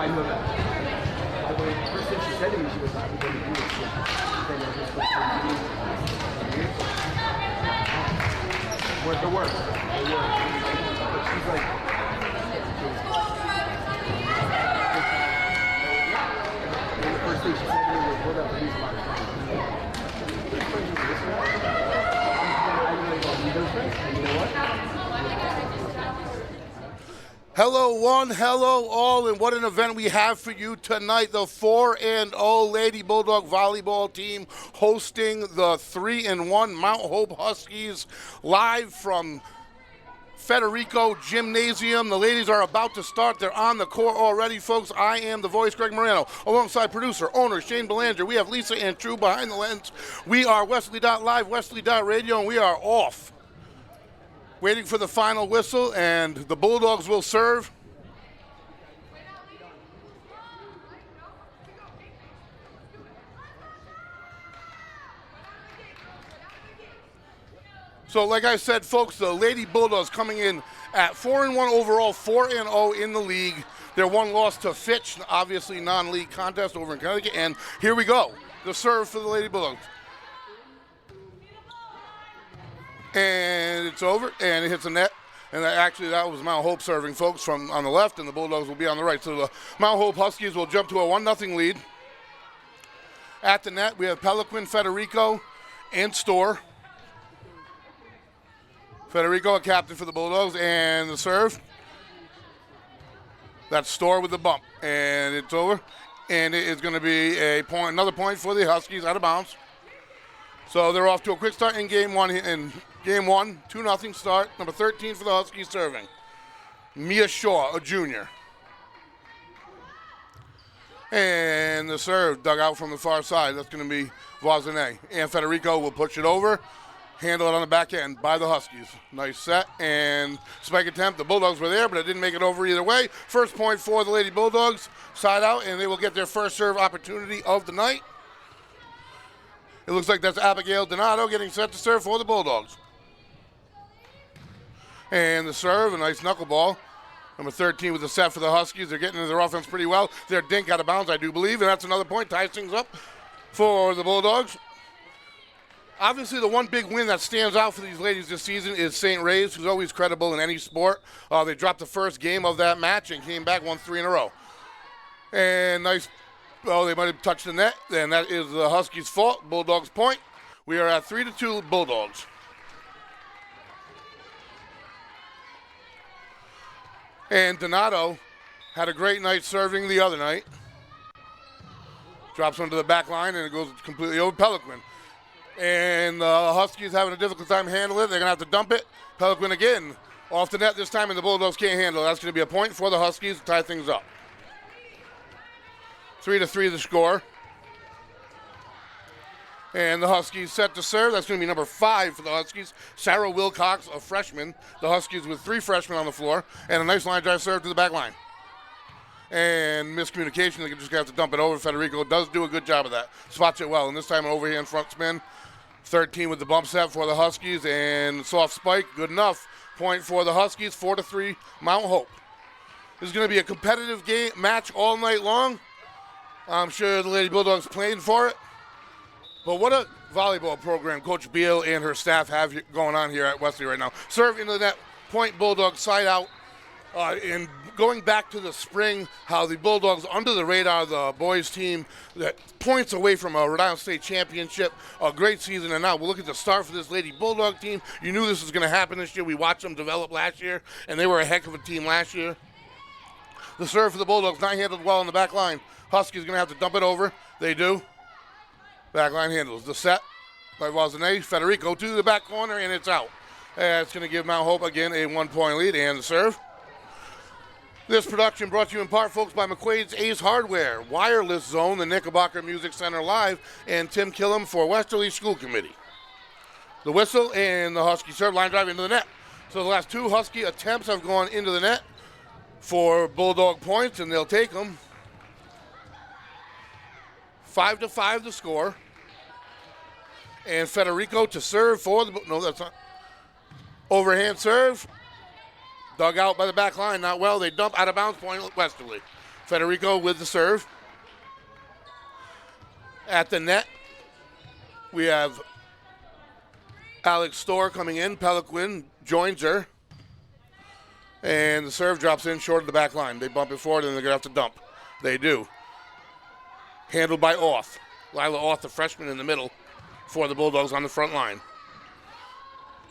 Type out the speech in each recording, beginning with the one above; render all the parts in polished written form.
I know that. The first thing she said to me, she was like, I'm going to do this. Worth the work. But she's like, and the first thing she said to me was, what up, these my friends? And you know what? Hello, one, hello, all, and what an event we have for you tonight. The 4-0 Lady Bulldog Volleyball team hosting the 3-1 Mount Hope Huskies live from Federico Gymnasium. The ladies are about to start. They're on the court already, folks. I am the voice, Greg Moreno, alongside producer, owner, Shane Belanger. We have Lisa and True behind the lens. We are Westerly.live, Westerly.radio, and we are off. Waiting for the final whistle, and the Bulldogs will serve. So like I said, folks, the Lady Bulldogs coming in at 4-1 overall, 4-0 in the league. Their one loss to Fitch, obviously non-league contest over in Connecticut. And here we go, the serve for the Lady Bulldogs. And it's over, and it hits the net. And that was Mount Hope serving, folks, from on the left, and the Bulldogs will be on the right. So the Mount Hope Huskies will jump to a 1-0 lead. At the net, we have Peliquin, Federico, and Storr. Federico, a captain for the Bulldogs, and the serve. That's Storr with the bump, and it's over. And it is going to be a point, another point for the Huskies out of bounds. So they're off to a quick start in game one. In game one, 2-0 start. Number 13 for the Huskies serving. Mia Shaw, a junior. And the serve dug out from the far side. That's going to be Voisinay. And Federico will push it over. Handle it on the back end by the Huskies. Nice set and spike attempt. The Bulldogs were there, but it didn't make it over either way. First point for the Lady Bulldogs. Side out, and they will get their first serve opportunity of the night. It looks like that's Abigail Donato getting set to serve for the Bulldogs. And the serve, a nice knuckleball. Number 13 with the set for the Huskies. They're getting into their offense pretty well. Their dink out of bounds, I do believe, and that's another point. Ties things up for the Bulldogs. Obviously, the one big win that stands out for these ladies this season is St. Ray's, who's always credible in any sport. They dropped the first game of that match and came back, won 3 in a row. And nice. Well, they might have touched the net, and that is the Huskies' fault. Bulldogs point. We are at 3-2 Bulldogs. And Donato had a great night serving the other night. Drops onto the back line, and it goes completely over Peliquin. And the Huskies having a difficult time handling it. They're going to have to dump it. Peliquin again off the net this time, and the Bulldogs can't handle it. That's going to be a point for the Huskies to tie things up. 3-3 the score. And the Huskies set to serve. That's going to be number 5 for the Huskies. Sarah Wilcox, a freshman. The Huskies with 3 freshmen on the floor. And a nice line drive serve to the back line. And miscommunication. They're just going to have to dump it over. Federico does do a good job of that. Spots it well. And this time an overhand front spin. 13 with the bump set for the Huskies. And soft spike. Good enough. Point for the Huskies. 4-3 Mount Hope. This is going to be a competitive game match all night long. I'm sure the Lady Bulldogs playing for it. But what a volleyball program Coach Beal and her staff have going on here at Westerly right now. Serve into the net, point Bulldogs, side out. And going back to the spring, how the Bulldogs under the radar, the boys team, that points away from a Rhode Island State championship, a great season. And now we'll look at the start for this Lady Bulldog team. You knew this was going to happen this year. We watched them develop last year, and they were a heck of a team last year. The serve for the Bulldogs, not handled well on the back line. Huskies going to have to dump it over. They do. Back line handles. The set by Voisinay. Federico to the back corner, and it's out. It's going to give Mount Hope, again, a 1-point lead. And the serve. This production brought to you in part, folks, by McQuaid's Ace Hardware, Wireless Zone, the Knickerbocker Music Center Live, and Tim Killam for Westerly School Committee. The whistle and the Husky serve, line drive into the net. So the last 2 Husky attempts have gone into the net for Bulldog points, and they'll take them. 5-5 the score. And Federico to serve for the, no, that's not. Overhand serve. Dug out by the back line, not well. They dump out of bounds point Westerly. Federico with the serve. At the net, we have Alex Storr coming in. Peliquin joins her. And the serve drops in short of the back line. They bump it forward and they're going to have to dump. They do. Handled by Auth. Lila Auth, the freshman in the middle for the Bulldogs on the front line.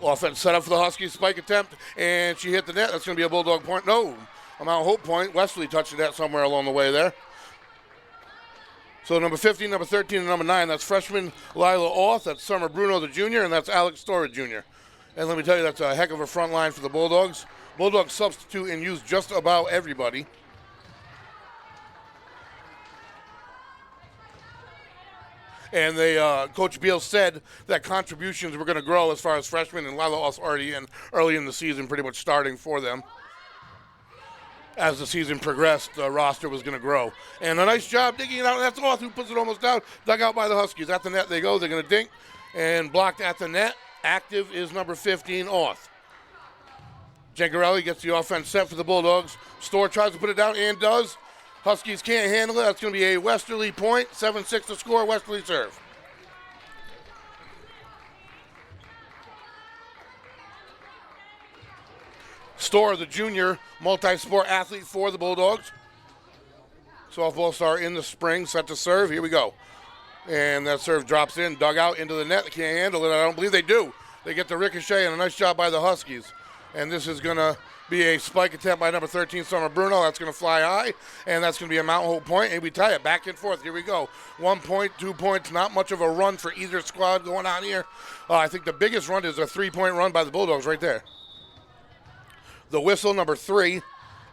Offense set up for the Huskies, spike attempt, and she hit the net. That's going to be a Bulldog point. No, a Mount Hope point. Westerly touched the net somewhere along the way there. So number 15, number 13, and number 9, that's freshman Lila Auth, that's Summer Bruno, the junior, and that's Alex Storr, junior. And let me tell you, that's a heck of a front line for the Bulldogs. Bulldogs substitute and use just about everybody. And they, Coach Beal said that contributions were going to grow as far as freshmen, and Lila Auth already in early in the season, pretty much starting for them. As the season progressed, the roster was going to grow. And a nice job digging it out. That's Auth who puts it almost down. Dug out by the Huskies. At the net they go. They're going to dink. And blocked at the net. Active is number 15, Auth. Gengarelli gets the offense set for the Bulldogs. Storr tries to put it down and does. Huskies can't handle it. That's going to be a Westerly point. 7-6 to score. Westerly serve. Storr, the junior multi-sport athlete for the Bulldogs. Softball star in the spring, set to serve. Here we go. And that serve drops in, dug out into the net. They can't handle it. I don't believe they do. They get the ricochet, and a nice job by the Huskies. And this is going to be a spike attempt by number 13, Summer Bruno. That's going to fly high, and that's going to be a Mount Hope point. And we tie it back and forth. Here we go. 1 point, 2 points. Not much of a run for either squad going on here. I think the biggest run is a 3-point run by the Bulldogs right there. The whistle, number 3,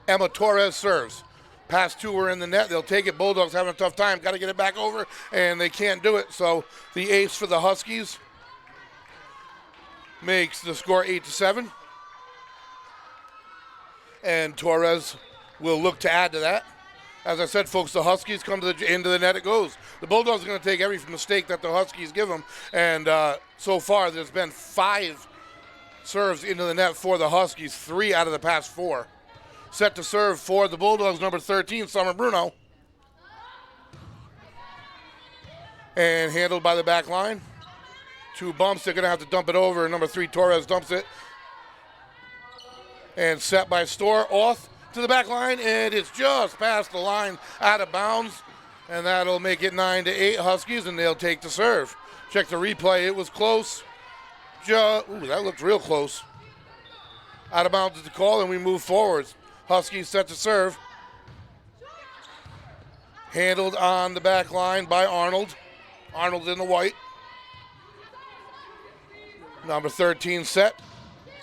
Emma Torres serves. Pass 2 are in the net. They'll take it. Bulldogs having a tough time. Got to get it back over, and they can't do it. So the ace for the Huskies makes the score 8-7. And Torres will look to add to that. As I said, folks, the Huskies come to the into the net. It goes. The Bulldogs are going to take every mistake that the Huskies give them. And so far, there's been 5 serves into the net for the Huskies, 3 out of the past 4. Set to serve for the Bulldogs, number 13, Summer Bruno. And handled by the back line. 2 bumps, they're going to have to dump it over. Number 3, Torres dumps it. And set by Storr, Auth to the back line, and it's just past the line, out of bounds. And that'll make it 9-8 Huskies, and they'll take the serve. Check the replay, it was close. Ooh, that looked real close. Out of bounds is the call, and we move forwards. Huskies set to serve. Handled on the back line by Arnold. Arnold in the white. Number 13 set.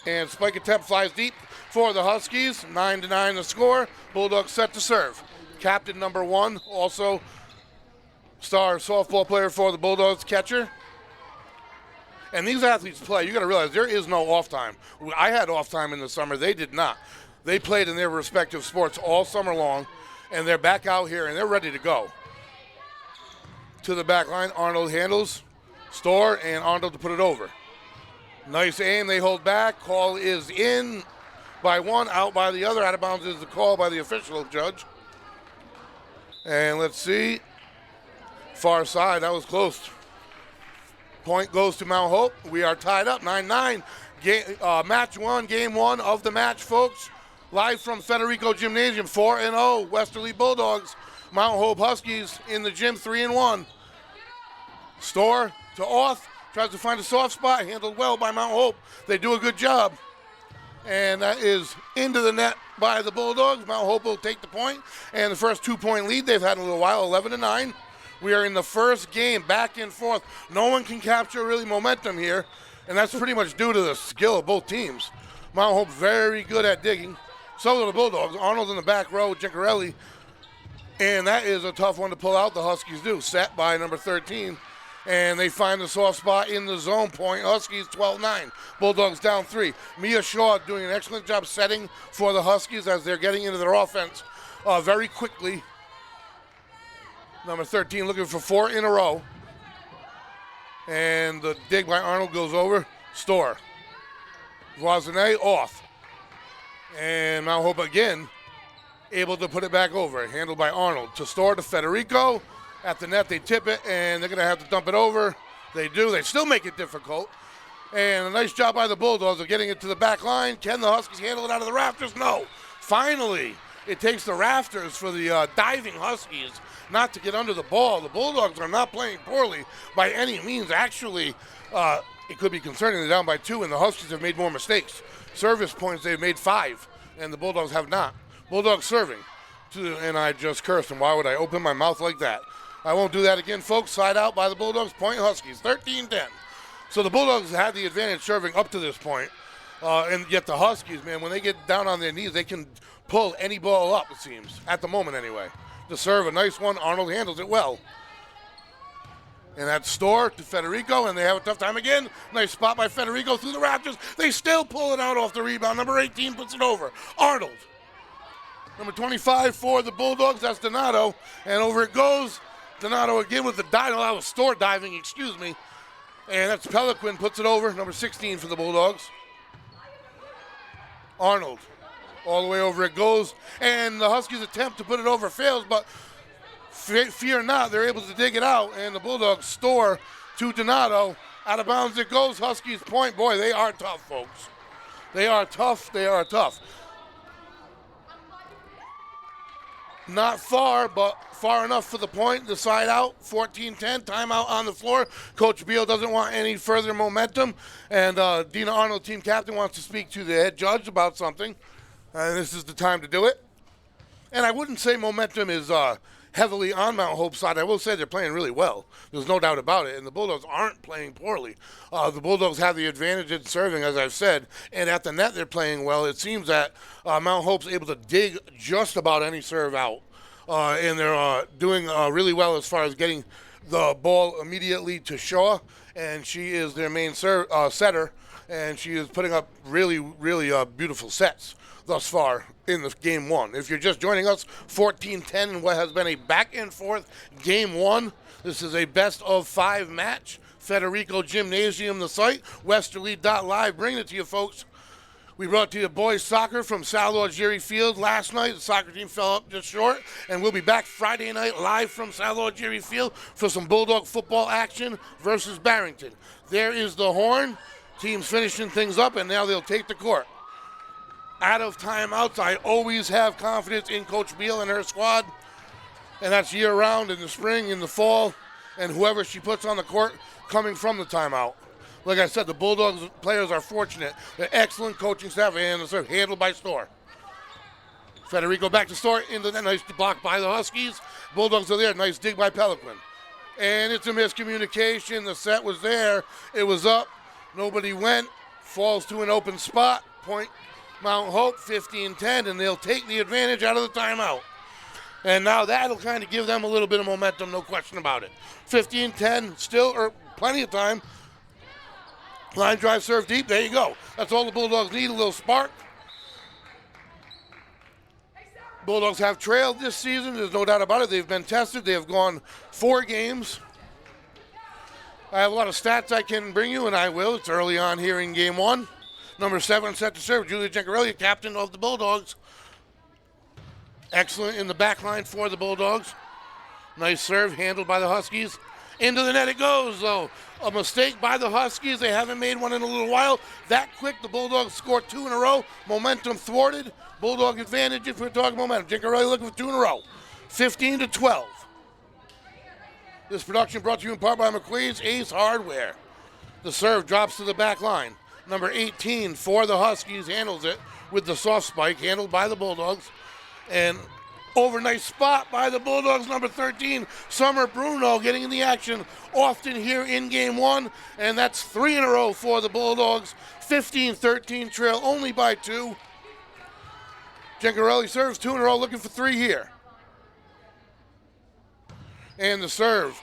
And spike attempt flies deep for the Huskies. 9-9 the score. Bulldogs set to serve. Captain number 1, also star softball player for the Bulldogs, catcher. And these athletes play. You got to realize there is no off time. I had off time in the summer. They did not. They played in their respective sports all summer long, and they're back out here, and they're ready to go. To the back line, Arnold handles. Storr and Arnold to put it over. Nice aim. They hold back. Call is in by 1, out by the other. Out of bounds is the call by the official judge. And let's see. Far side. That was close. Point goes to Mount Hope. We are tied up 9-9. Match 1, game 1 of the match, folks. Live from Federico Gymnasium, 4-0 Westerly Bulldogs. Mount Hope Huskies in the gym, 3-1. Storr to Auth. Tries to find a soft spot. Handled well by Mount Hope. They do a good job. And that is into the net by the Bulldogs. Mount Hope will take the point. And the first 2-point lead they've had in a little while, 11-9. We are in the first game, back and forth. No one can capture really momentum here, and that's pretty much due to the skill of both teams. Mount Hope very good at digging. So are the Bulldogs. Arnold in the back row, Gengarelli. And that is a tough one to pull out. The Huskies do. Set by number 13. And they find the soft spot in the zone point. Huskies 12-9. Bulldogs down 3. Mia Shaw doing an excellent job setting for the Huskies as they're getting into their offense very quickly. Number 13 looking for 4 in a row. And the dig by Arnold goes over. Storr. Voisinette off. And Mount Hope again able to put it back over. Handled by Arnold. To Store to Federico. At the net, they tip it, and they're going to have to dump it over. They do. They still make it difficult. And a nice job by the Bulldogs of getting it to the back line. Can the Huskies handle it out of the rafters? No. Finally, it takes the rafters for the diving Huskies not to get under the ball. The Bulldogs are not playing poorly by any means. Actually, it could be concerning. They're down by 2, and the Huskies have made more mistakes. Service points, they've made 5, and the Bulldogs have not. Bulldogs serving. And I just cursed, and why would I open my mouth like that? I won't do that again, folks. Side out by the Bulldogs. Point Huskies, 13-10. So the Bulldogs had the advantage serving up to this point. And yet the Huskies, man, when they get down on their knees, they can pull any ball up, it seems. At the moment, anyway. To serve, a nice one. Arnold handles it well. And that's Store to Federico, and they have a tough time again. Nice spot by Federico through the rafters. They still pull it out off the rebound. Number 18 puts it over. Arnold. Number 25 for the Bulldogs, that's Donato. And over it goes. Donato again with the dive. That was Store diving, excuse me. And that's Peliquin puts it over. Number 16 for the Bulldogs. Arnold. All the way over it goes. And the Huskies attempt to put it over fails, but fear not, they're able to dig it out. And the Bulldogs Store to Donato. Out of bounds it goes. Huskies point. Boy, they are tough, folks. They are tough. They are tough. Not far, but far enough for the point. The side out, 14-10, timeout on the floor. Coach Beal doesn't want any further momentum. And Dina Arnold, team captain, wants to speak to the head judge about something. And this is the time to do it. And I wouldn't say momentum is heavily on Mount Hope's side. I will say they're playing really well. There's no doubt about it. And the Bulldogs aren't playing poorly. The Bulldogs have the advantage in serving, as I've said. And at the net, they're playing well. It seems that Mount Hope's able to dig just about any serve out. And they're doing really well as far as getting the ball immediately to Shaw. And she is their main setter. And she is putting up really, really beautiful sets thus far in this game one. If you're just joining us, 14-10 in what has been a back and forth game one. This is a best of 5 match. Federico Gymnasium, the site. Westerly.live, bringing it to you, folks. We brought to you boys soccer from Sal Algieri Field last night. The soccer team fell up just short, and we'll be back Friday night live from Sal Algieri Field for some Bulldog football action versus Barrington. There is the horn. Teams finishing things up, and now they'll take the court. Out of timeouts, I always have confidence in Coach Beal and her squad, and that's year-round, in the spring, in the fall, and whoever she puts on the court coming from the timeout. Like I said, the Bulldogs players are fortunate. They're excellent coaching staff, and the serve handled by Store. Federico back to Store, into that nice block by the Huskies. Bulldogs are there, nice dig by Peliquin. And it's a miscommunication. The set was there. It was up. Nobody went. Falls to an open spot. Point Mount Hope, 15-10, and they'll take the advantage out of the timeout. And now that'll kind of give them a little bit of momentum, no question about it. 15-10, still plenty of time. Line drive, serve deep, there you go. That's all the Bulldogs need, a little spark. Bulldogs have trailed this season, there's no doubt about it. They've been tested, they have gone 4 games. I have a lot of stats I can bring you, and I will. It's early on here in game one. Number 7 set to serve, Julia Gencarelli, captain of the Bulldogs. Excellent in the back line for the Bulldogs. Nice serve, handled by the Huskies. Into the net it goes, though. A mistake by the Huskies. They haven't made one in a little while. That quick, the Bulldogs scored 2 in a row. Momentum thwarted. Bulldog advantage if we're talking momentum. Gencarelli looking for 2 in a row. 15-12. This production brought to you in part by McQuaid's Ace Hardware. The serve drops to the back line. Number 18 for the Huskies handles it with the soft spike, handled by the Bulldogs. And overnight spot by the Bulldogs, number 13, Summer Bruno, getting in the action often here in game one. And that's 3 in a row for the Bulldogs. 15-13 trail only by 2. Gencarelli serves 2 in a row, looking for 3 here. And the serve.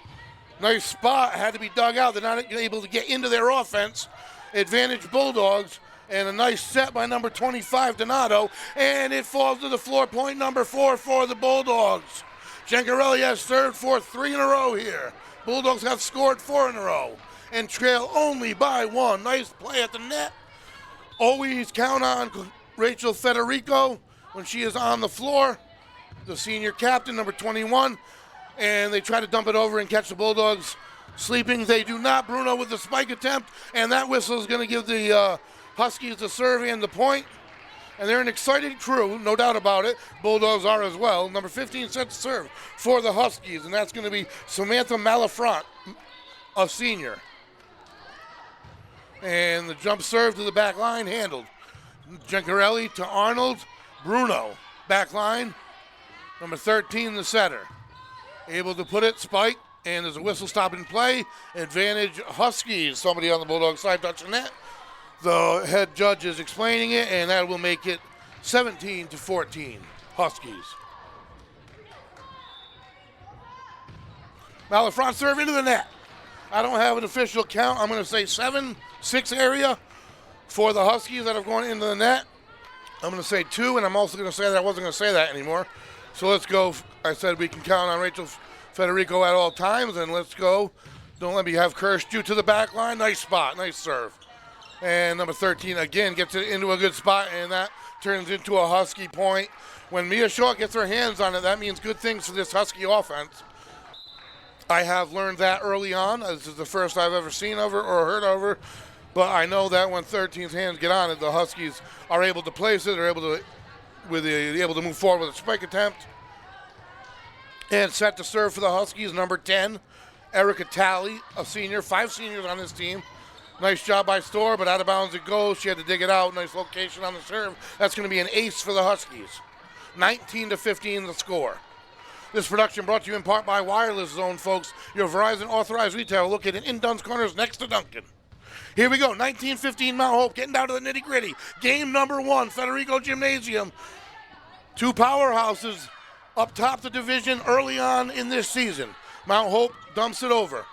Nice spot, had to be dug out. They're not able to get into their offense. Advantage Bulldogs, and a nice set by number 25, Donato, and it falls to the floor. Point number 4 for the Bulldogs. Gencarelli has served for 3 in a row here. Bulldogs have scored 4 in a row and trail only by 1. Nice play at the net. Always count on Rachel Federico when she is on the floor. the senior captain, number 21, and they try to dump it over and catch the Bulldogs sleeping. They do not. Bruno with the spike attempt, and that whistle is going to give the Huskies the serve and the point. And they're an excited crew, no doubt about it. Bulldogs are as well. Number 15 sets to serve for the Huskies, and that's going to be Samantha Malafront, a senior. And the jump serve to the back line handled. Gencarelli to Arnold. Bruno, back line. Number 13, the setter. Able to put it, spike, and there's a whistle stop in play. Advantage Huskies. Somebody on the Bulldog side touching that. The head judge is explaining it, and that will make it 17-14, Huskies. Malafront serve into the net. I don't have an official count. I'm going to say 7-6 area for the Huskies that have gone into the net. I'm going to say 2, and I'm also going to say that I wasn't going to say that anymore. So let's go. I said we can count on Rachel Federico at all times, and let's go. Don't let me have cursed you to the back line. Nice spot, nice serve. And number 13, again, gets it into a good spot, and that turns into a Husky point. When Mia Shaw gets her hands on it, that means good things for this Husky offense. I have learned that early on. This is the first I've ever seen of her or heard of her. But I know that when 13's hands get on it, the Huskies are able to place it, are able to move forward with a spike attempt. And set to serve for the Huskies, number 10, Erica Talley, a senior. 5 seniors on this team. Nice job by Storr, but out of bounds it goes. She had to dig it out. Nice location on the serve. That's going to be an ace for the Huskies. 19-15 the score. This production brought to you in part by Wireless Zone, folks. Your Verizon authorized retailer located in Dunn's Corners next to Duncan. Here we go. 19-15 Mount Hope, getting down to the nitty-gritty. Game number 1, Federico Gymnasium. 2 powerhouses up top the division early on in this season. Mount Hope dumps it over.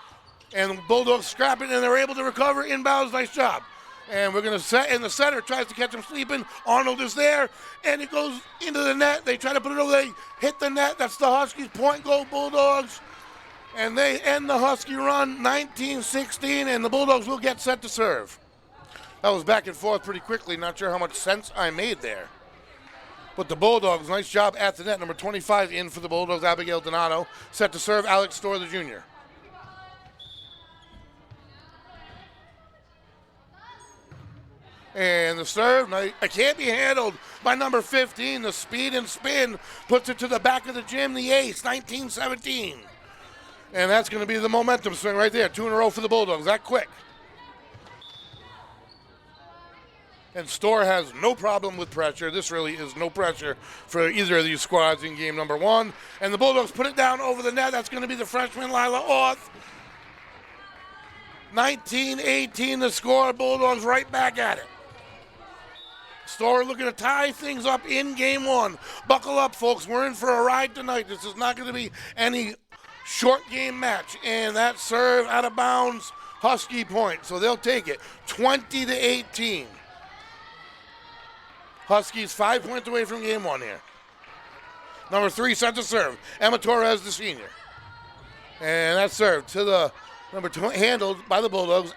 And the Bulldogs scrap it, and they're able to recover inbounds. Nice job. And we're going to set, and the setter tries to catch him sleeping. Arnold is there, and it goes into the net. They try to put it over. They hit the net. That's the Huskies' point goal, Bulldogs. And they end the Husky run 19-16, and the Bulldogs will get set to serve. That was back and forth pretty quickly. Not sure how much sense I made there. But the Bulldogs, nice job at the net. Number 25 in for the Bulldogs, Abigail Donato. Set to serve, Alex Storr, the junior. And the serve, it can't be handled by number 15. The speed and spin puts it to the back of the gym, the ace, 19-17. And that's going to be the momentum swing right there. 2 in a row for the Bulldogs, that quick. And Storr has no problem with pressure. This really is no pressure for either of these squads in game number 1. And the Bulldogs put it down over the net. That's going to be the freshman, Lila Orth. 19-18 the score. Bulldogs right back at it. Storr looking to tie things up in game 1. Buckle up, folks. We're in for a ride tonight. This is not going to be any short game match. And that serve out of bounds, Husky point. So they'll take it 20-18. Huskies 5 points away from game 1 here. Number 3 set to serve. Emma Torres, the senior. And that serve to the number 2, handled by the Bulldogs.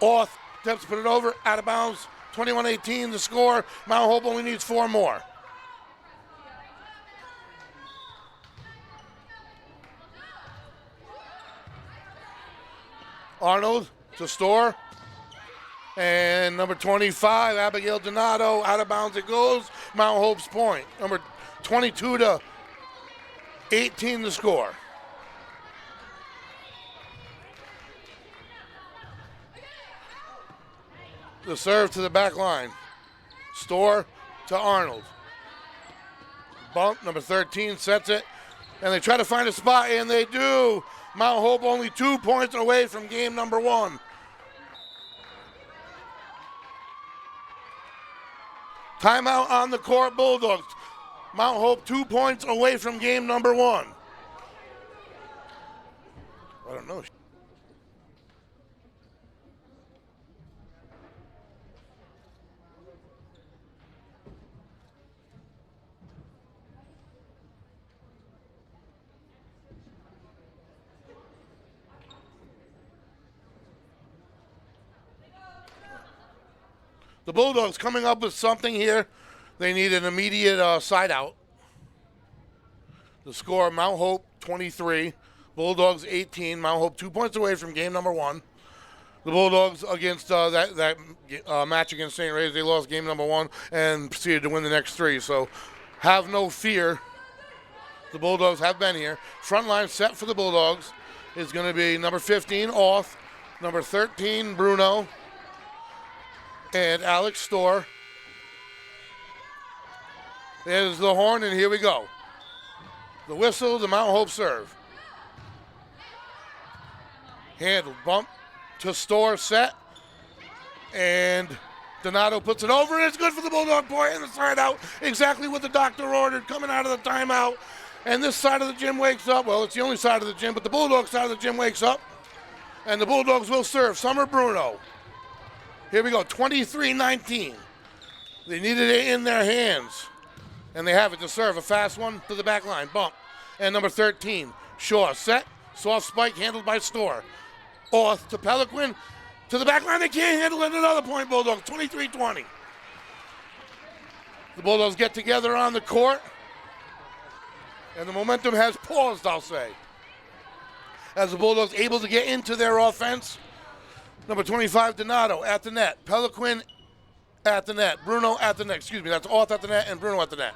Orth attempts to put it over, out of bounds. 21-18 the score. Mount Hope only needs 4 more. Arnold to Storr. And number 25, Abigail Donato, out of bounds it goes. Mount Hope's point. Number 22-18 the score. The serve to the back line. Storr to Arnold. Bump, number 13 sets it. And they try to find a spot, and they do. Mount Hope only 2 points away from game number 1. Timeout on the court, Bulldogs. Mount Hope 2 points away from game number 1. I don't know. The Bulldogs coming up with something here. They need an immediate side out. The score, Mount Hope 23, Bulldogs 18. Mount Hope 2 points away from game number 1. The Bulldogs against that match against St. Ray's, they lost game number 1 and proceeded to win the next 3. So have no fear. The Bulldogs have been here. Front line set for the Bulldogs is going to be number 15, Auth, number 13, Bruno, and Alex Storr. There's the horn, and here we go. The whistle, the Mount Hope serve. Handled, bump to Storr, set, and Donato puts it over, and it's good for the Bulldog point, and the side out, exactly what the doctor ordered, coming out of the timeout. And this side of the gym wakes up. Well, it's the only side of the gym, but the Bulldog side of the gym wakes up, and the Bulldogs will serve. Summer Bruno. Here we go, 23-19. They needed it in their hands, and they have it to serve. A fast one to the back line, bump. And number 13, Shaw, set, soft spike handled by Storr. Auth to Peliquin, to the back line, they can't handle it, another point, Bulldogs, 23-20. The Bulldogs get together on the court, and the momentum has paused, I'll say. As the Bulldogs able to get into their offense, number 25, Donato at the net, Peliquin at the net, Bruno at the net, excuse me, that's Auth at the net and Bruno at the net.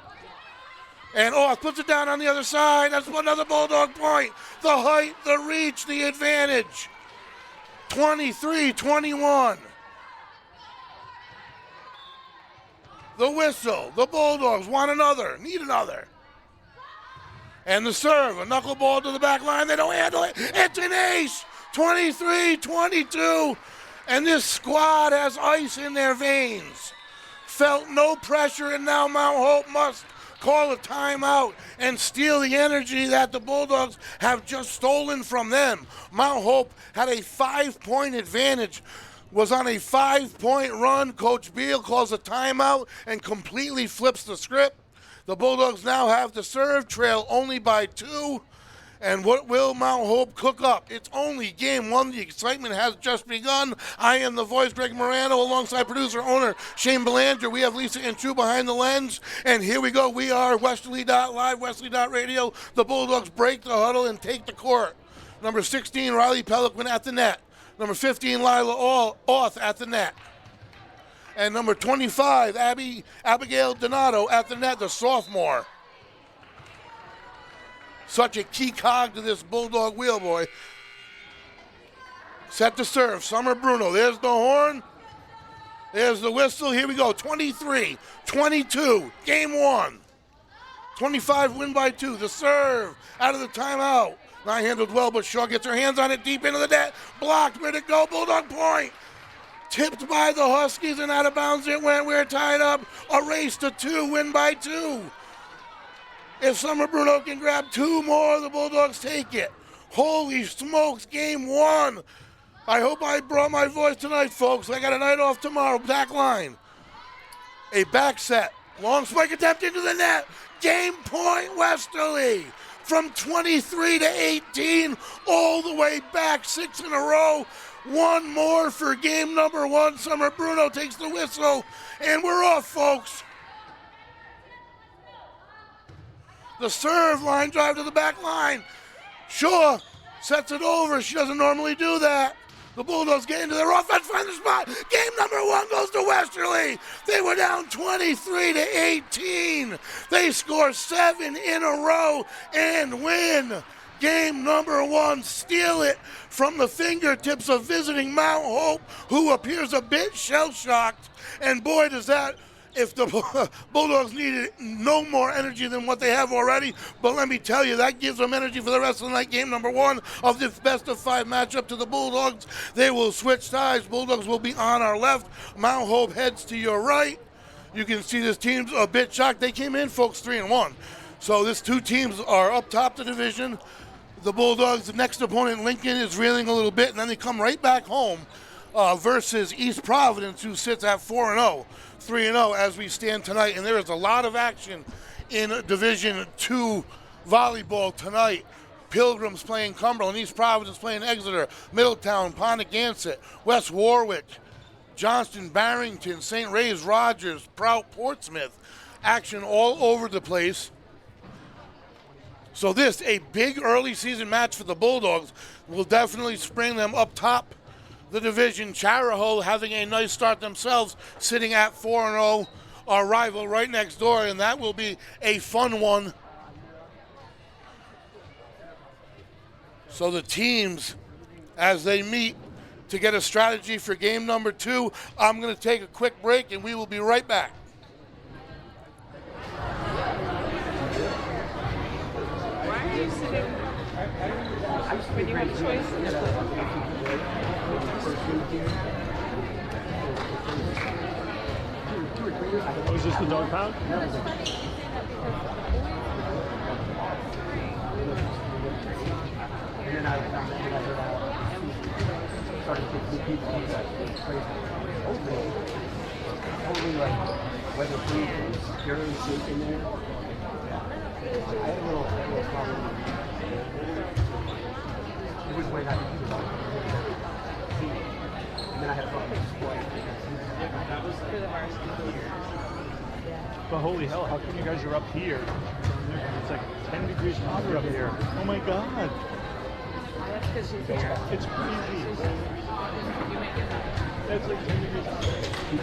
And Auth puts it down on the other side, that's another Bulldog point. The height, the reach, the advantage. 23-21. The whistle, the Bulldogs want another, need another. And the serve, a knuckleball to the back line, they don't handle it. It's an ace, 23-22. And this squad has ice in their veins. Felt no pressure, and now Mount Hope must call a timeout and steal the energy that the Bulldogs have just stolen from them. Mount Hope had a 5-point advantage, was on a 5-point run. Coach Beal calls a timeout and completely flips the script. The Bulldogs now have the serve, trail only by 2. And what will Mount Hope cook up? It's only game 1. The excitement has just begun. I am the voice, Greg Morano, alongside producer, owner Shane Belanger. We have Lisa and True behind the lens. And here we go. We are Westerly.live, Westerly.radio. The Bulldogs break the huddle and take the court. Number 16, Riley Peliquin at the net. Number 15, Lila Auth at the net. And number 25, Abigail Donato at the net, the sophomore. Such a key cog to this Bulldog wheel, boy. Set to serve, Summer Bruno. There's the horn. There's the whistle. Here we go, 23-22, game 1. 25 win by 2. The serve out of the timeout. Not handled well, but Shaw gets her hands on it deep into the net. Blocked, where'd it go? Bulldog point. Tipped by the Huskies and out of bounds it went. We're tied up. A race to 2, win by 2. If Summer Bruno can grab 2 more, the Bulldogs take it. Holy smokes, game 1. I hope I brought my voice tonight, folks. I got a night off tomorrow. Back line. A back set. Long spike attempt into the net. Game point, Westerly. From 23-18, all the way back, 6 in a row. 1 more for game number 1. Summer Bruno takes the whistle, and we're off, folks. The serve, line drive to the back line. Shaw sets it over. She doesn't normally do that. The Bulldogs get into their offense, find the spot. Game number 1 goes to Westerly. They were down 23-18. They score 7 in a row and win. Game number 1, steal it from the fingertips of visiting Mount Hope, who appears a bit shell-shocked. And boy, does that, if the Bulldogs needed no more energy than what they have already, but let me tell you, that gives them energy for the rest of the night. Game number 1 of this best-of-5 matchup to the Bulldogs. They will switch sides. Bulldogs will be on our left. Mount Hope heads to your right. You can see this team's a bit shocked. They came in, folks, 3-1. So these 2 teams are up top the division. The Bulldogs, the next opponent, Lincoln, is reeling a little bit, and then they come right back home versus East Providence, who sits at 4-0, 3-0 as we stand tonight. And there is a lot of action in Division II volleyball tonight. Pilgrims playing Cumberland, East Providence playing Exeter, Middletown, Pontiac, West Warwick, Johnston, Barrington, St. Ray's, Rogers, Prout, Portsmouth. Action all over the place. So this, a big early season match for the Bulldogs, will definitely spring them up top the division. Charahoe having a nice start themselves, sitting at 4-0, our rival right next door, and that will be a fun one. So the teams, as they meet to get a strategy for game number 2, I'm going to take a quick break, and we will be right back. Why are you sitting when you have a choice? Was this the dog pound? And then I started to see people on that crazy. Totally like weather proof and security safe in there. I had a little problem. It was way not to do about it. And then I had a problem with sport. That was for the varsity. But holy hell, how come you guys are up here? It's like 10 degrees hotter up here. Oh my god. That's because she's here. It's crazy. You make it happen. It's like 10 degrees hotter. Bring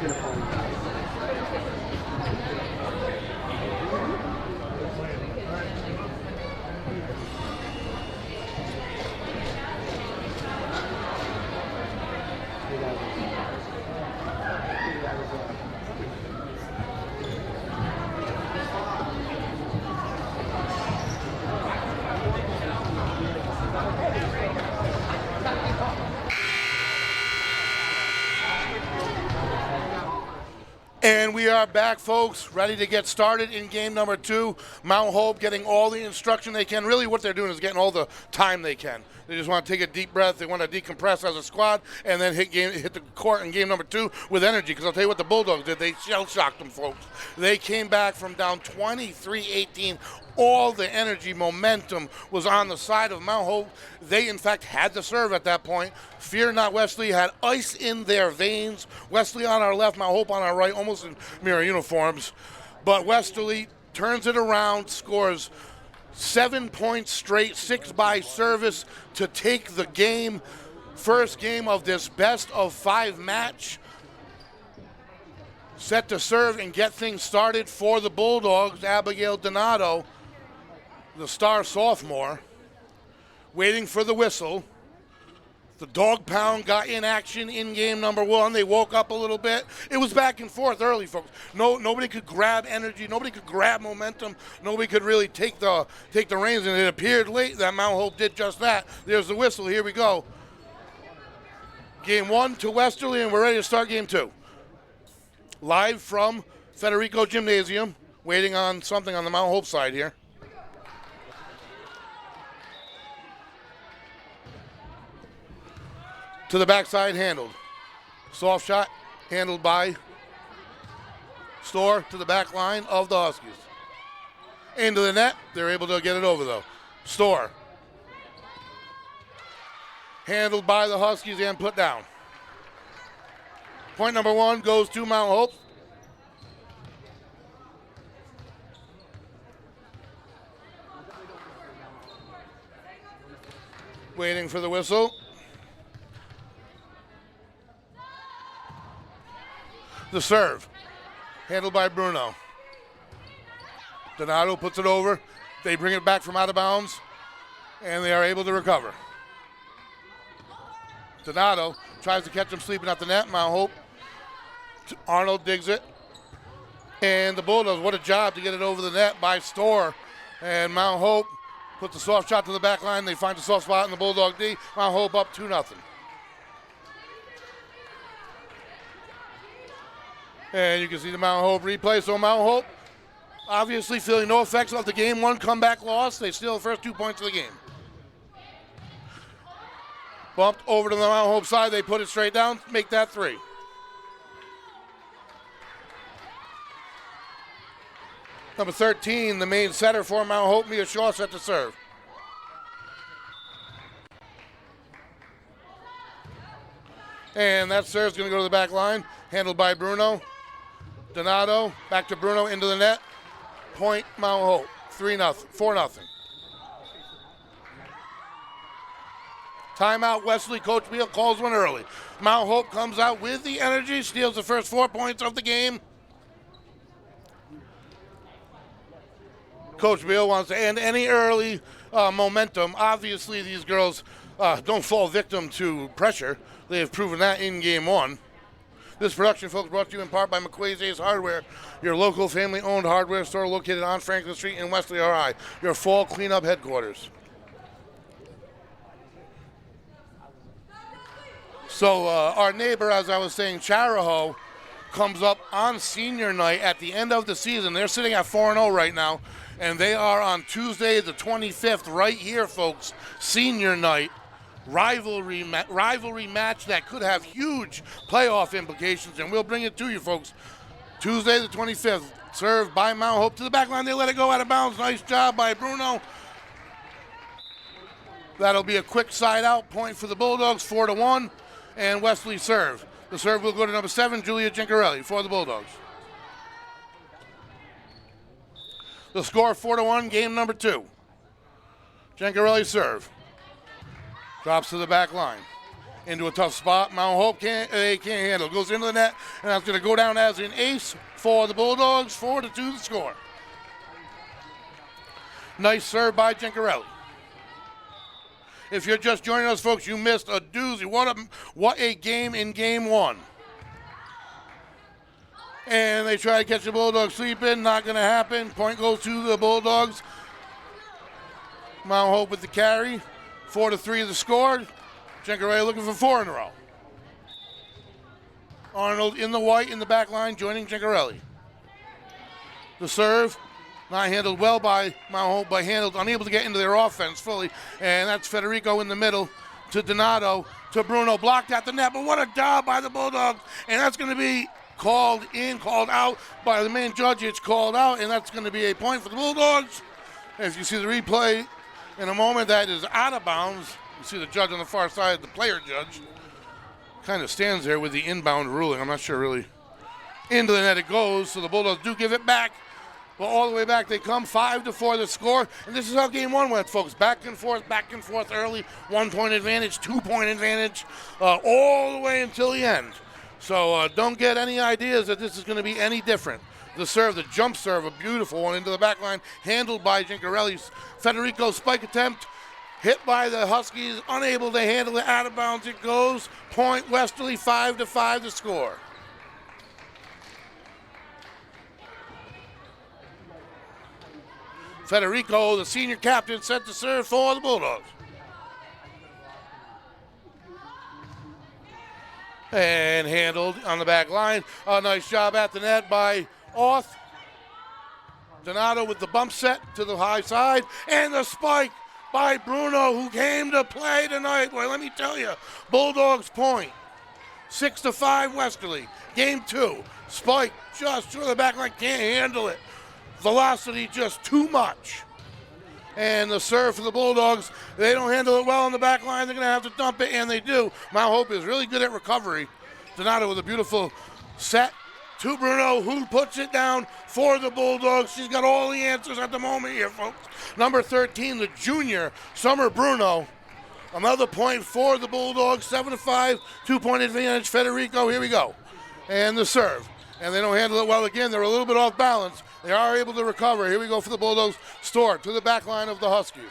your phone. And we are back, folks, ready to get started in game number 2. Mount Hope getting all the instruction they can. Really what they're doing is getting all the time they can. They just want to take a deep breath. They want to decompress as a squad and then hit the court in game number 2 with energy. Because I'll tell you what the Bulldogs did. They shell-shocked them, folks. They came back from down 23-18. All the energy, momentum was on the side of Mount Hope. They, in fact, had to serve at that point. Fear not, Westerly had ice in their veins. Westerly on our left, Mount Hope on our right, almost in mirror uniforms. But Westerly turns it around, scores 7 points straight, 6 by service to take the game. First game of this best-of-5 match. Set to serve and get things started for the Bulldogs, Abigail Donato, the star sophomore, waiting for the whistle. The dog pound got in action in game number 1. They woke up a little bit. It was back and forth early, folks. Nobody could grab energy. Nobody could grab momentum. Nobody could really take the reins, and it appeared late that Mount Hope did just that. There's the whistle. Here we go. Game 1 to Westerly, and we're ready to start game 2. Live from Federico Gymnasium, waiting on something on the Mount Hope side here. To the backside, handled. Soft shot, handled by Storr to the back line of the Huskies. Into the net, they're able to get it over though. Storr. Handled by the Huskies and put down. Point number 1 goes to Mount Hope. Waiting for the whistle. The serve, handled by Bruno. Donato puts it over. They bring it back from out of bounds, and they are able to recover. Donato tries to catch him sleeping at the net. Mount Hope. Arnold digs it. And the Bulldogs, what a job to get it over the net by Storr. And Mount Hope puts a soft shot to the back line. They find a soft spot in the Bulldog D. Mount Hope up 2-0. And you can see the Mount Hope replay. So Mount Hope obviously feeling no effects of the game 1 comeback loss. They steal the first 2 points of the game. Bumped over to the Mount Hope side. They put it straight down, make that 3. Number 13, the main setter for Mount Hope, Mia Shaw, set to serve. And that serve's going to go to the back line, handled by Bruno. Donato, back to Bruno, into the net. Point, Mount Hope, 4-0. Timeout, Westerly. Coach Beal calls one early. Mount Hope comes out with the energy, steals the first 4 points of the game. Coach Beal wants to end any early momentum. Obviously, these girls don't fall victim to pressure. They have proven that in game 1. This production, folks, brought to you in part by McQuay's Ace Hardware, your local family-owned hardware store located on Franklin Street in Westerly, RI, your fall cleanup headquarters. So our neighbor, as I was saying, Charahoe, comes up on senior night at the end of the season. They're sitting at 4-0 right now, and they are on Tuesday the 25th right here, folks, senior night. Rivalry match that could have huge playoff implications, and we'll bring it to you, folks. Tuesday the 25th, served by Mount Hope to the back line. They let it go out of bounds. Nice job by Bruno. That'll be a quick side out point for the Bulldogs, 4-1, and Westerly serve. The serve will go to number 7, Julia Gincarelli, for the Bulldogs. The score, 4-1, game number 2. Gincarelli serve. Drops to the back line. Into a tough spot. Mount Hope can't handle. Goes into the net, and that's going to go down as an ace for the Bulldogs. 4-2 the score. Nice serve by Gincarelli. If you're just joining us, folks, you missed a doozy. What a game in game 1. And they try to catch the Bulldogs sleeping. Not going to happen. Point goes to the Bulldogs. Mount Hope with the carry. 4-3 the score. Gincarelli looking for 4 in a row. Arnold in the white in the back line, joining Gincarelli. The serve, not handled well by Mount Hope, but handled, unable to get into their offense fully. And that's Federico in the middle to Donato, to Bruno, blocked at the net. But what a job by the Bulldogs. And that's going to be called out by the main judge. It's called out, and that's going to be a point for the Bulldogs. As you see the replay, in a moment that is out of bounds. You see the judge on the far side, the player judge, kind of stands there with the inbound ruling. I'm not sure really. Into the net it goes, so the Bulldogs do give it back. Well, all the way back they come, 5-4 the score. And this is how game 1 went, folks. Back and forth early. 1 point advantage, 2 point advantage, all the way until the end. So don't get any ideas that this is going to be any different. The serve, the jump serve, a beautiful one into the back line, handled by Gincarelli's Federico spike attempt, hit by the Huskies, unable to handle it, out of bounds it goes. Point Westerly, 5-5 the score. Federico, the senior captain, set to serve for the Bulldogs. And handled on the back line. A nice job at the net by Oth. Donato with the bump set to the high side, and the spike by Bruno, who came to play tonight. Boy, let me tell you, Bulldogs point. 6-5 Westerly. Game 2. Spike just through the back line, can't handle it. Velocity just too much. And the serve for the Bulldogs, they don't handle it well on the back line. They're going to have to dump it, and they do. Mount Hope is really good at recovery. Donato with a beautiful set to Bruno, who puts it down for the Bulldogs. She's got all the answers at the moment here, folks. Number 13, the junior, Summer Bruno. Another point for the Bulldogs, 7-5, 2 point advantage. Federico, here we go. And the serve. And they don't handle it well again. They're a little bit off balance. They are able to recover. Here we go for the Bulldogs. Stewart to the back line of the Huskies.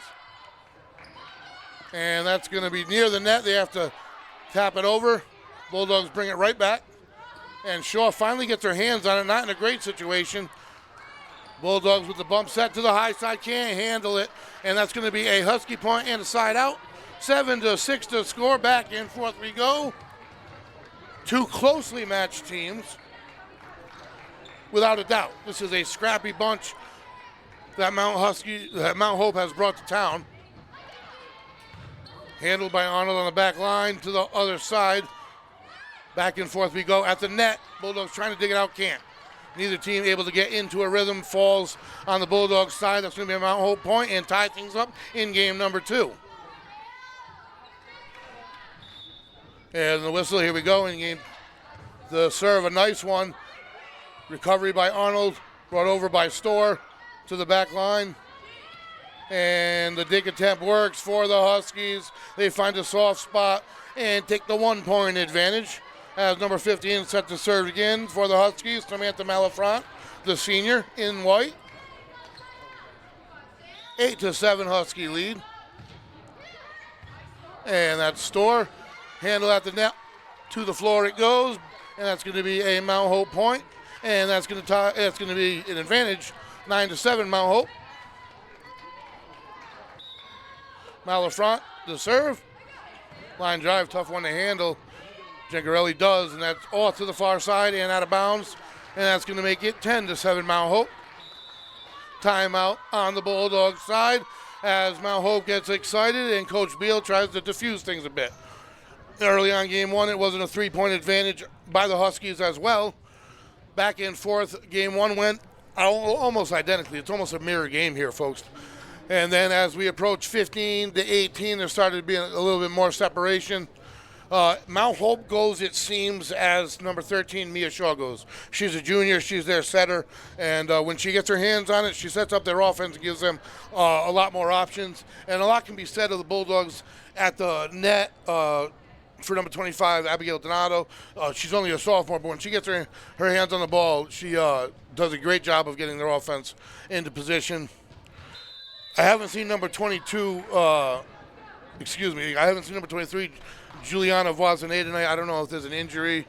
And that's going to be near the net. They have to tap it over. Bulldogs bring it right back. And Shaw finally gets her hands on it. Not in a great situation. Bulldogs with the bump set to the high side. Can't handle it. And that's going to be a Husky point and a side out. 7-6 to score. Back and forth we go. Two closely matched teams. Without a doubt, this is a scrappy bunch that Mount Hope has brought to town. Handled by Arnold on the back line to the other side. Back and forth we go at the net. Bulldogs trying to dig it out, can't. Neither team able to get into a rhythm. Falls on the Bulldogs side. That's going to be a Mount Hope point and tie things up in game number 2. And the whistle, here we go in game. The serve, a nice one. Recovery by Arnold, brought over by Storr to the back line. And the dig attempt works for the Huskies. They find a soft spot and take the 1-point advantage. As number 15 set to serve again for the Huskies, Samantha Malafront, the senior in white. 8-7 Husky lead. And that's Storr. Handle at the net. To the floor it goes. And that's going to be a Mount Hope point. And that's going to be an advantage. 9-7 Mount Hope. Malafront, the serve. Line drive, tough one to handle. Gengarelli does, and that's off to the far side and out of bounds. And that's going to make it 10-7 Mount Hope. Timeout on the Bulldogs side as Mount Hope gets excited and Coach Beal tries to diffuse things a bit. Early on game 1, it wasn't a 3-point advantage by the Huskies as well. Back and forth, game 1 went almost identically. It's almost a mirror game here, folks. And then as we approach 15-18, there started to be a little bit more separation. Mount Hope goes, it seems, as number 13, Mia Shaw goes. She's a junior. She's their setter. And when she gets her hands on it, she sets up their offense and gives them a lot more options. And a lot can be said of the Bulldogs at the net for number 25, Abigail Donato. She's only a sophomore, but when she gets her hands on the ball, she does a great job of getting their offense into position. I haven't seen number 22, I haven't seen number 23, Juliana Voisinay tonight. I don't know if there's an injury.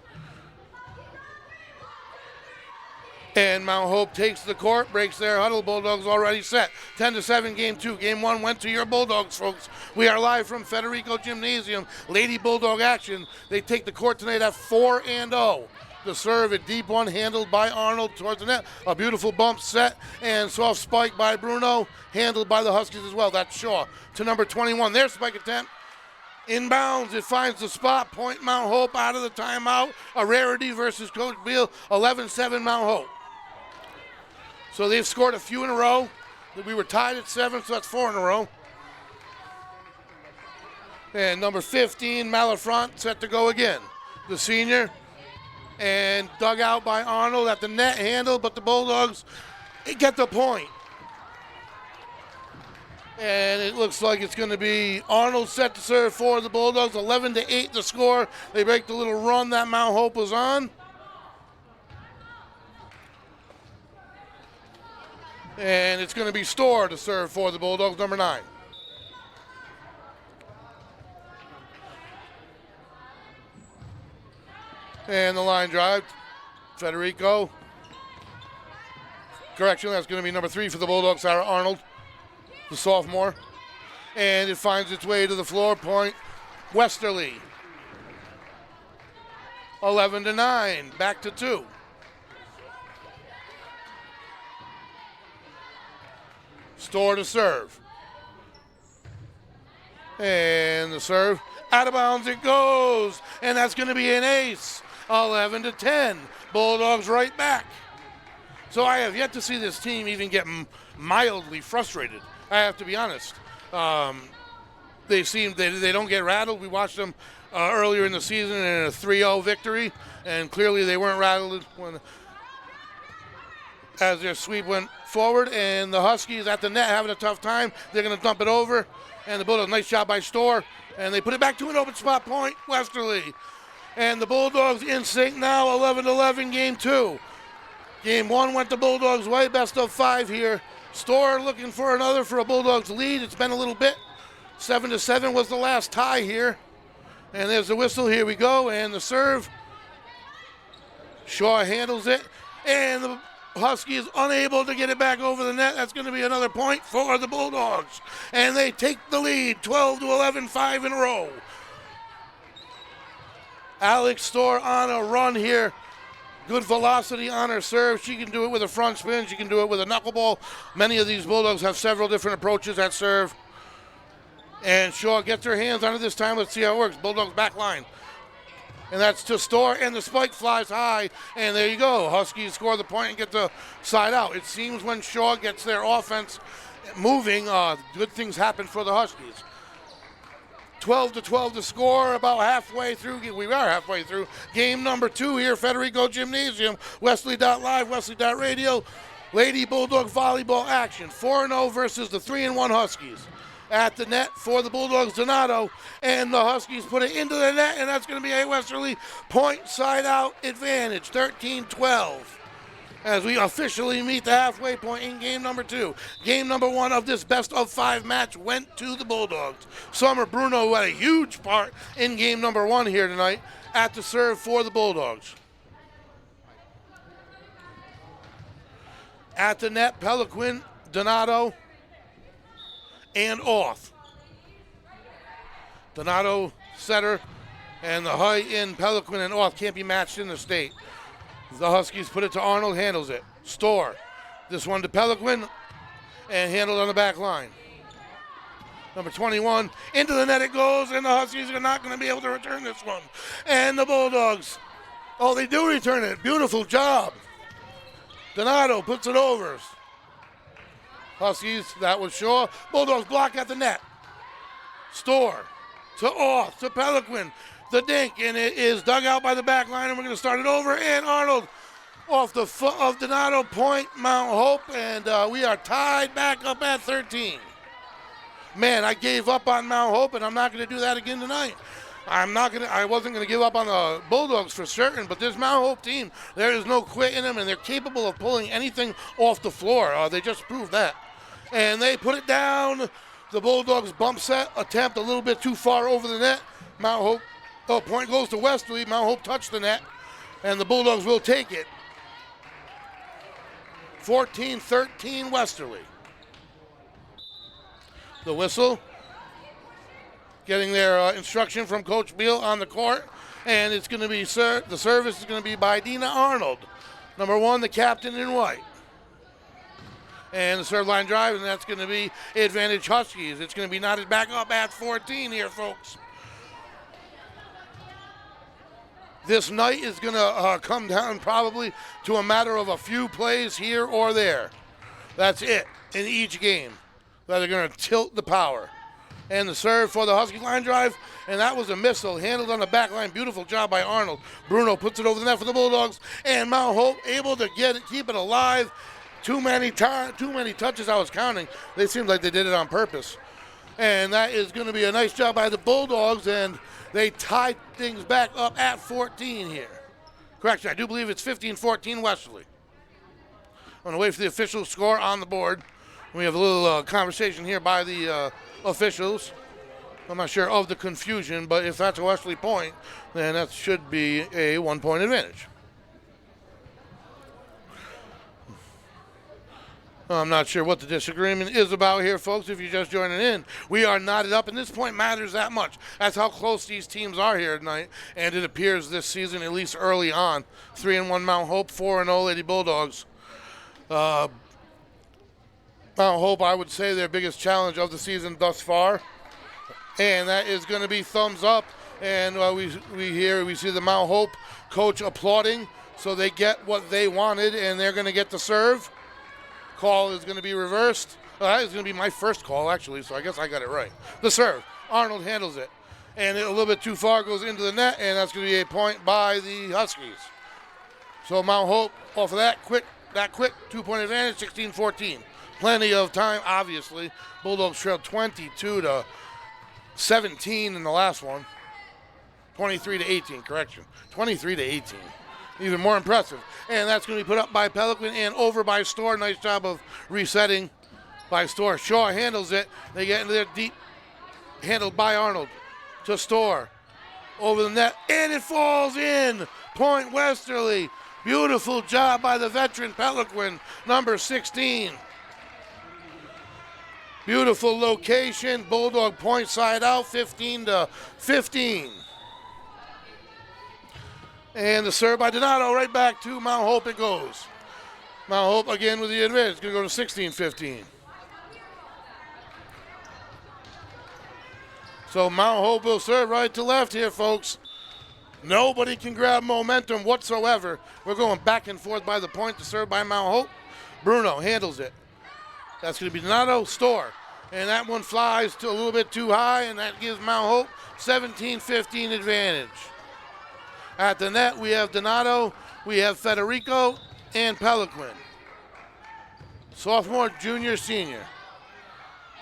And Mount Hope takes the court, breaks their huddle. Bulldogs already set. 10-7 game 2. Game 1 went to your Bulldogs, folks. We are live from Federico Gymnasium. Lady Bulldog action. They take the court tonight at 4-0. The serve, a deep one handled by Arnold towards the net. A beautiful bump set and soft spike by Bruno, handled by the Huskies as well. That's Shaw to number 21. Their spike attempt. Inbounds, it finds the spot. Point Mount Hope out of the timeout. A rarity versus Coach Beal. 11-7 Mount Hope. So they've scored a few in a row. We were tied at 7, so that's 4 in a row. And number 15, Malafront, set to go again. The senior. And dug out by Arnold at the net handle, but the Bulldogs get the point. And it looks like it's going to be Arnold set to serve for the Bulldogs. 11-8 the score. They break the little run that Mount Hope was on. And it's going to be Storr to serve for the Bulldogs, number 9. And the line drive, Federico. Correction, that's going to be number 3 for the Bulldogs, Sarah Arnold, the sophomore. And it finds its way to the floor, point Westerly. 11-9, back to 2. Storr to serve. And the serve, out of bounds it goes. And that's going to be an ace. 11-10. Bulldogs right back. So I have yet to see this team even get mildly frustrated. I have to be honest. They don't get rattled. We watched them earlier in the season in a 3-0 victory, and clearly they weren't rattled as their sweep went forward. And the Huskies at the net having a tough time. They're going to dump it over, and the Bulldogs, nice job by Storr, and they put it back to an open spot, point Westerly. And the Bulldogs in sync now, 11-11 game 2. Game 1 went the Bulldogs' way, best of 5 here. Storr looking for another for a Bulldogs lead. It's been a little bit. 7-7 was the last tie here. And there's the whistle, here we go, and the serve. Shaw handles it, and the Huskies unable to get it back over the net. That's going to be another point for the Bulldogs. And they take the lead, 12-11, 5 in a row. Alex Storr on a run here. Good velocity on her serve. She can do it with a front spin. She can do it with a knuckleball. Many of these Bulldogs have several different approaches at serve. And Shaw gets her hands on it this time. Let's see how it works. Bulldogs back line. And that's to Store, and the spike flies high, and there you go. Huskies score the point and get the side out. It seems when Shaw gets their offense moving, good things happen for the Huskies. 12-12 to score, about halfway through. We are halfway through game number 2 here, Federico Gymnasium, Westerly.live, Westerly.radio. Lady Bulldog volleyball action, 4-0 versus the 3-1 Huskies. At the net for the Bulldogs, Donato, and the Huskies put it into the net, and that's going to be a Westerly point side out advantage, 13-12. As we officially meet the halfway point in game number 2. Game number 1 of this best of 5 match went to the Bulldogs. Summer Bruno had a huge part in game number 1 here tonight at the serve for the Bulldogs. At the net, Peliquin, Donato, and off. Donato, setter, and the height in Peliquin and off can't be matched in the state. The Huskies put it to Arnold, handles it. Store. This one to Peliquin, and handled on the back line. Number 21, into the net it goes, and the Huskies are not going to be able to return this one. And the Bulldogs, oh, they do return it. Beautiful job. Donato puts it over. Huskies, that was Shaw. Bulldogs block at the net. Store to off to Peliquin. The dink, and it is dug out by the back line, and we're going to start it over. And Arnold off the foot of Donato, point Mount Hope, and we are tied back up at 13. Man, I gave up on Mount Hope, and I'm not going to do that again tonight. I wasn't going to give up on the Bulldogs for certain, but this Mount Hope team, there is no quit in them, and they're capable of pulling anything off the floor. They just proved that. And they put it down. The Bulldogs bump set attempt a little bit too far over the net. Mount Hope, point goes to Westerly. Mount Hope touched the net, and the Bulldogs will take it. 14-13 Westerly. The whistle, getting their instruction from Coach Beal on the court, and it's going to be the service is going to be by Dina Arnold, number 1, the captain in white. And the serve line drive, and that's going to be advantage Huskies. It's going to be knotted back up at 14 here, folks. This night is going to come down probably to a matter of a few plays here or there. That's it in each game. That are going to tilt the power. And the serve for the Husky line drive, and that was a missile handled on the back line. Beautiful job by Arnold. Bruno puts it over the net for the Bulldogs, and Mount Hope able to keep it alive. Too many touches I was counting. They seemed like they did it on purpose. And that is going to be a nice job by the Bulldogs, and they tied things back up at 14 here. Correction, I do believe it's 15-14 Westerly. I'm going to wait for the official score on the board. We have a little conversation here by the officials. I'm not sure of the confusion, but if that's a Westerly point, then that should be a 1-point advantage. I'm not sure what the disagreement is about here, folks, if you're just joining in. We are knotted up, and this point matters that much. That's how close these teams are here tonight, and it appears this season, at least early on. 3-1 Mount Hope, 4-0 Lady Bulldogs. Mount Hope, I would say, their biggest challenge of the season thus far, and that is going to be thumbs up. And we see the Mount Hope coach applauding, so they get what they wanted, and they're going to get the serve. Call is going to be reversed. That is going to be my first call, actually, so I guess I got it right. The serve. Arnold handles it. And a little bit too far goes into the net, and that's going to be a point by the Huskies. So Mount Hope, off of that quick 2-point advantage, 16-14. Plenty of time, obviously. Bulldogs trailed 22-17 in the last one. 23-18, correction. 23-18. Even more impressive. And that's going to be put up by Peliquin and over by Store. Nice job of resetting by Store. Shaw handles it. They get into their deep, handled by Arnold to Store. Over the net, and it falls in. Point Westerly. Beautiful job by the veteran Peliquin, number 16. Beautiful location. Bulldog point side out, 15-15. And the serve by Donato right back to Mount Hope it goes. Mount Hope again with the advantage. It's going to go to 16-15. So Mount Hope will serve right to left here, folks. Nobody can grab momentum whatsoever. We're going back and forth by the point to serve by Mount Hope. Bruno handles it. That's going to be Donato, Store. And that one flies to a little bit too high, and that gives Mount Hope 17-15 advantage. At the net, we have Donato, we have Federico, and Peliquin. Sophomore, junior, senior.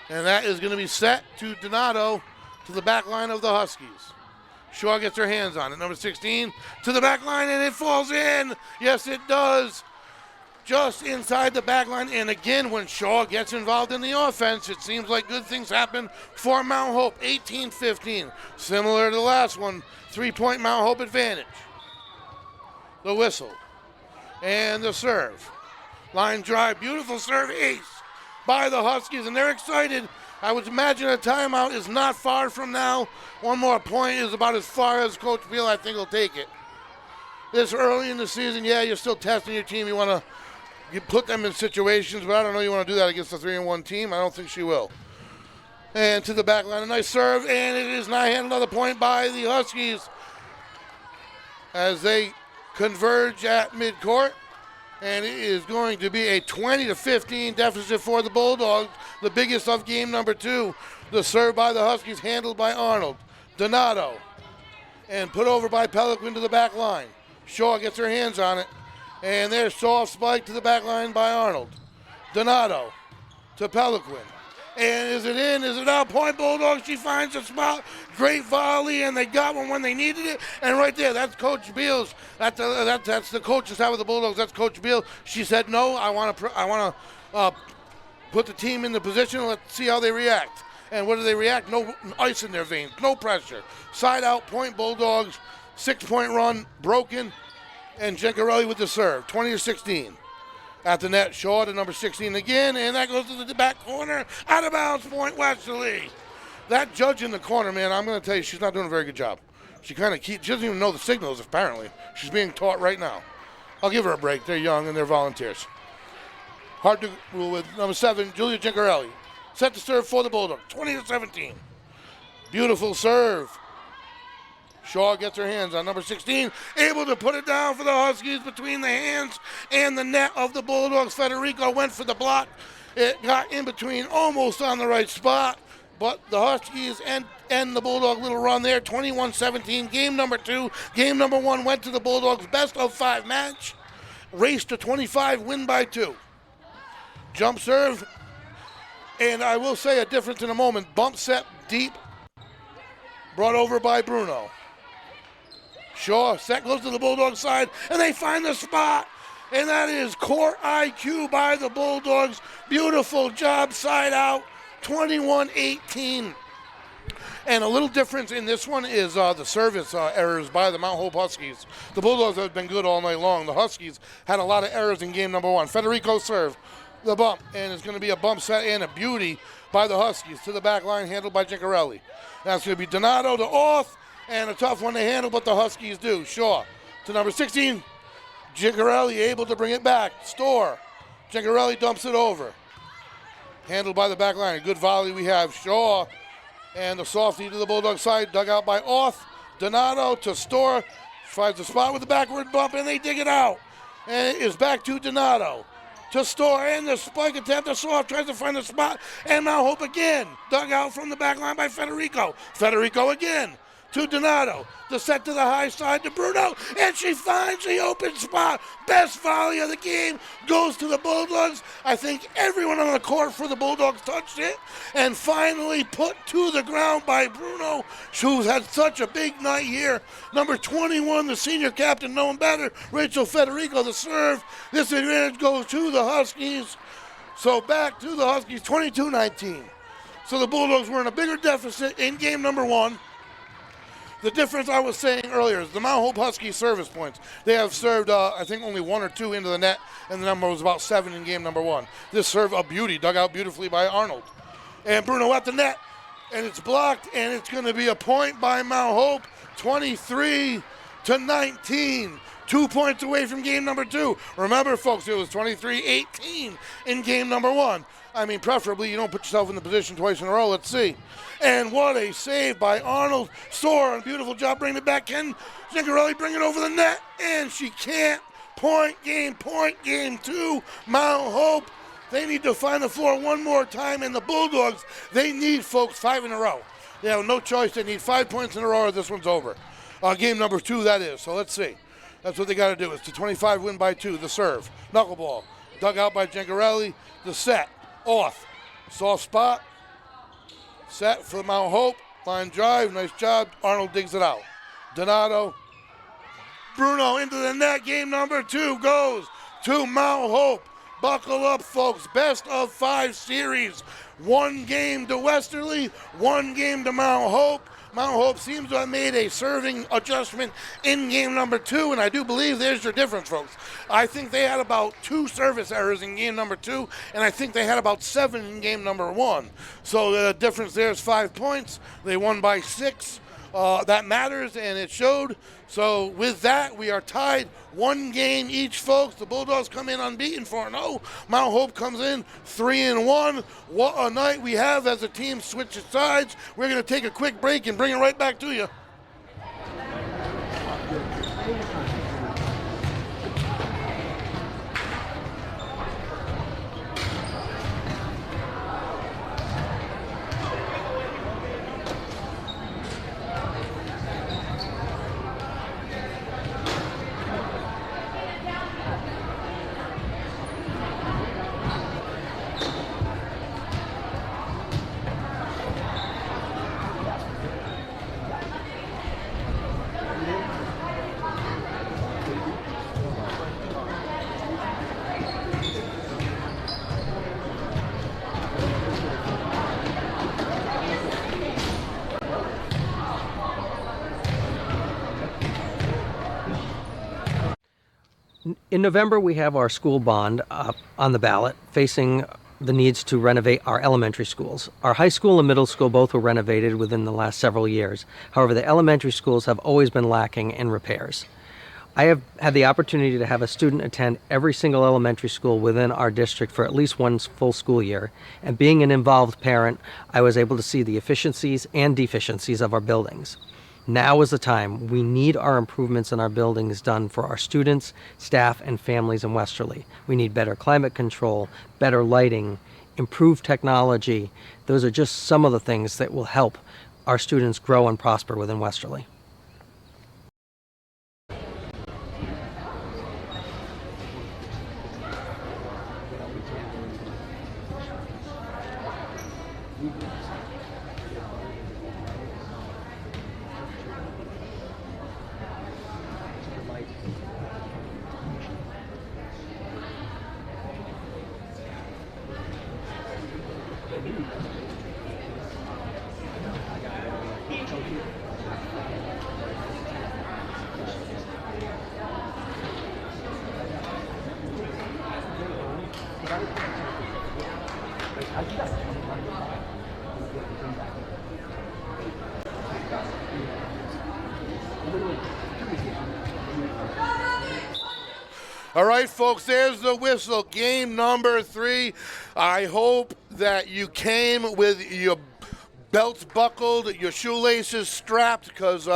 And that is going to be set to Donato to the back line of the Huskies. Shaw gets her hands on it. Number 16 to the back line, and it falls in. Yes, it does. Just inside the back line. And again, when Shaw gets involved in the offense, it seems like good things happen for Mount Hope. 18-15. Similar to the last one, 3-point Mount Hope advantage. The whistle. And the serve. Line drive. Beautiful serve. Ace by the Huskies, and they're excited. I would imagine a timeout is not far from now. One more point is about as far as Coach Beal, I think, will take it. This early in the season, yeah, you're still testing your team. You want to put them in situations, but I don't know you want to do that against a 3-1 team. I don't think she will. And to the back line, a nice serve, and it is not handled. Another point by the Huskies as they converge at midcourt. And it is going to be a 20-15 deficit for the Bulldogs, the biggest of game number 2. The serve by the Huskies, handled by Arnold. Donato, and put over by Peliquin to the back line. Shaw gets her hands on it, and there's soft spike to the back line by Arnold. Donato to Peliquin. And is it in? Is it out? Point Bulldogs. She finds a spot. Great volley, and they got one when they needed it. And right there, that's Coach Beal's. That's the coach's side with the Bulldogs. That's Coach Beal. She said, no, I want to put the team in the position. Let's see how they react. And what do they react? No ice in their veins. No pressure. Side out, point Bulldogs. 6-point run, broken. And Gencarelli with the serve. 20-16. At the net, Shaw to number 16 again, and that goes to the back corner. Out of bounds, point Westerly. That judge in the corner, man, I'm going to tell you, she's not doing a very good job. She doesn't even know the signals, apparently. She's being taught right now. I'll give her a break. They're young and they're volunteers. Hard to rule with. Number 7, Julia Gencarelli. Set to serve for the Bulldogs, 20-17. Beautiful serve. Shaw gets her hands on number 16, able to put it down for the Huskies between the hands and the net of the Bulldogs. Federico went for the block. It got in between, almost on the right spot, but the Huskies end the Bulldog little run there, 21-17. Game number 2. Game number 1 went to the Bulldogs' best of 5 match. Race to 25, win by 2. Jump serve, and I will say a difference in a moment. Bump set deep, brought over by Bruno. Shaw, set goes to the Bulldogs side, and they find the spot. And that is court IQ by the Bulldogs. Beautiful job, side out, 21-18. And a little difference in this one is the service errors by the Mount Hope Huskies. The Bulldogs have been good all night long. The Huskies had a lot of errors in game number 1. Federico serve, the bump, and it's going to be a bump set and a beauty by the Huskies to the back line, handled by Gencarelli. That's going to be Donato to off. And a tough one to handle, but the Huskies do. Shaw to number 16. Gencarelli able to bring it back. Store. Gencarelli dumps it over. Handled by the back line. A good volley we have. Shaw and the softie to the Bulldog side. Dug out by Oth. Donato to Store. Finds the spot with the backward bump, and they dig it out. And it is back to Donato. To Store, and the spike attempt. The soft tries to find the spot. And Mount Hope again. Dug out from the back line by Federico. Federico again. To Donato, the set to the high side to Bruno, and she finds the open spot. Best volley of the game goes to the Bulldogs. I think everyone on the court for the Bulldogs touched it, and finally put to the ground by Bruno, who's had such a big night here. Number 21, the senior captain, known better, Rachel Federico, the serve. This advantage goes to the Huskies. So back to the Huskies, 22-19. So the Bulldogs were in a bigger deficit in game number 1. The difference I was saying earlier is the Mount Hope Huskies service points. They have served, I think, only 1 or 2 into the net, and the number was about 7 in game number 1. This serve, a beauty, dug out beautifully by Arnold. And Bruno at the net, and it's blocked, and it's going to be a point by Mount Hope, 23-19. to 19. 2 points away from game number 2. Remember, folks, it was 23-18 in game number 1. I mean, preferably you don't put yourself in the position twice in a row. Let's see. And what a save by Arnold Storr. Beautiful job bringing it back. Ken Zingarelli bringing it over the net, and she can't. Point game 2. Mount Hope, they need to find the floor one more time, and the Bulldogs, they need, folks, 5 in a row. They have no choice. They need 5 points in a row or this one's over. Game number 2, that is. So let's see. That's what they got to do. It's the 25 win by 2. The serve. Knuckleball. Dug out by Zingarelli. The set. Off. Soft spot. Set for Mount Hope. Line drive. Nice job. Arnold digs it out. Donato. Bruno into the net. Game number 2 goes to Mount Hope. Buckle up, folks. Best of 5 series. 1 game to Westerly. 1 game to Mount Hope. Mount Hope seems to have made a serving adjustment in game number 2, and I do believe there's your difference, folks. I think they had about 2 service errors in game number 2, and I think they had about 7 in game number 1. So the difference there is 5 points. They won by 6. That matters, and it showed. So with that, we are tied 1 game each, folks. The Bulldogs come in unbeaten 4-0. Mount Hope comes in 3-1. What a night we have as the team switches sides. We're going to take a quick break and bring it right back to you. In November, we have our school bond on the ballot, facing the needs to renovate our elementary schools. Our high school and middle school both were renovated within the last several years. However, the elementary schools have always been lacking in repairs. I have had the opportunity to have a student attend every single elementary school within our district for at least 1 full school year, and being an involved parent, I was able to see the efficiencies and deficiencies of our buildings. Now is the time. We need our improvements in our buildings done for our students, staff, and families in Westerly. We need better climate control, better lighting, improved technology. Those are just some of the things that will help our students grow and prosper within Westerly. All right, folks, there's the whistle. Game number 3. I hope that you came with your belts buckled, your shoelaces strapped, because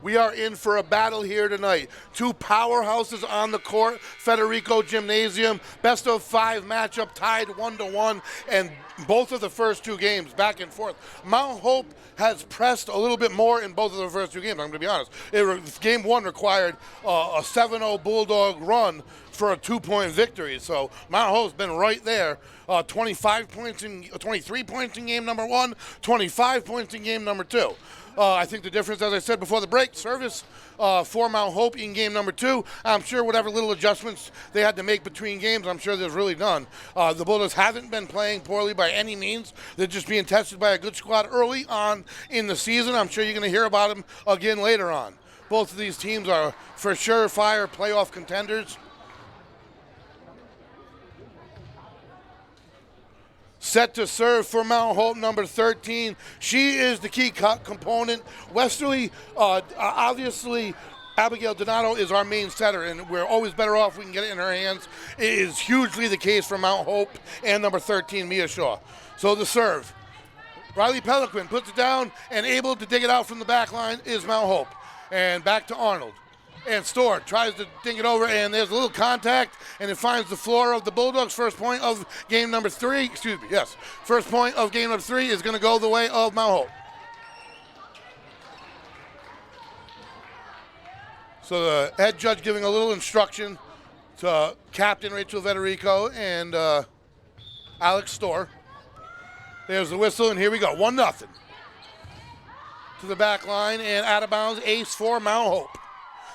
we are in for a battle here tonight. 2 powerhouses on the court, Federico Gymnasium, best of 5 matchup, tied 1-1, and both of the first 2 games, back and forth. Mount Hope has pressed a little bit more in both of the first 2 games, I'm going to be honest. Game 1 required a 7-0 Bulldog run for a 2-point victory. So Mount Hope's been right there. 23 points in game number 1, 25 points in game number 2. I think the difference, as I said before the break, service for Mount Hope in game number 2. I'm sure whatever little adjustments they had to make between games, I'm sure there's really none. The Bulldogs haven't been playing poorly by any means. They're just being tested by a good squad early on in the season. I'm sure you're going to hear about them again later on. Both of these teams are for sure fire playoff contenders. Set to serve for Mount Hope, number 13. She is the key component. Westerly obviously Abigail Donato is our main setter, and we're always better off if we can get it in her hands. It is hugely the case for Mount Hope and number 13, Mia Shaw. So the serve. Riley Peliquin puts it down, and able to dig it out from the back line is Mount Hope. And back to Arnold. And Storr tries to ding it over, and there's a little contact, and it finds the floor of the Bulldogs. First point of game number 3. First point of game number 3 is going to go the way of Mount Hope. So the head judge giving a little instruction to Captain Rachel Federico and Alex Storr. There's the whistle, and here we go. 1-0. To the back line, and out of bounds, ace for Mount Hope.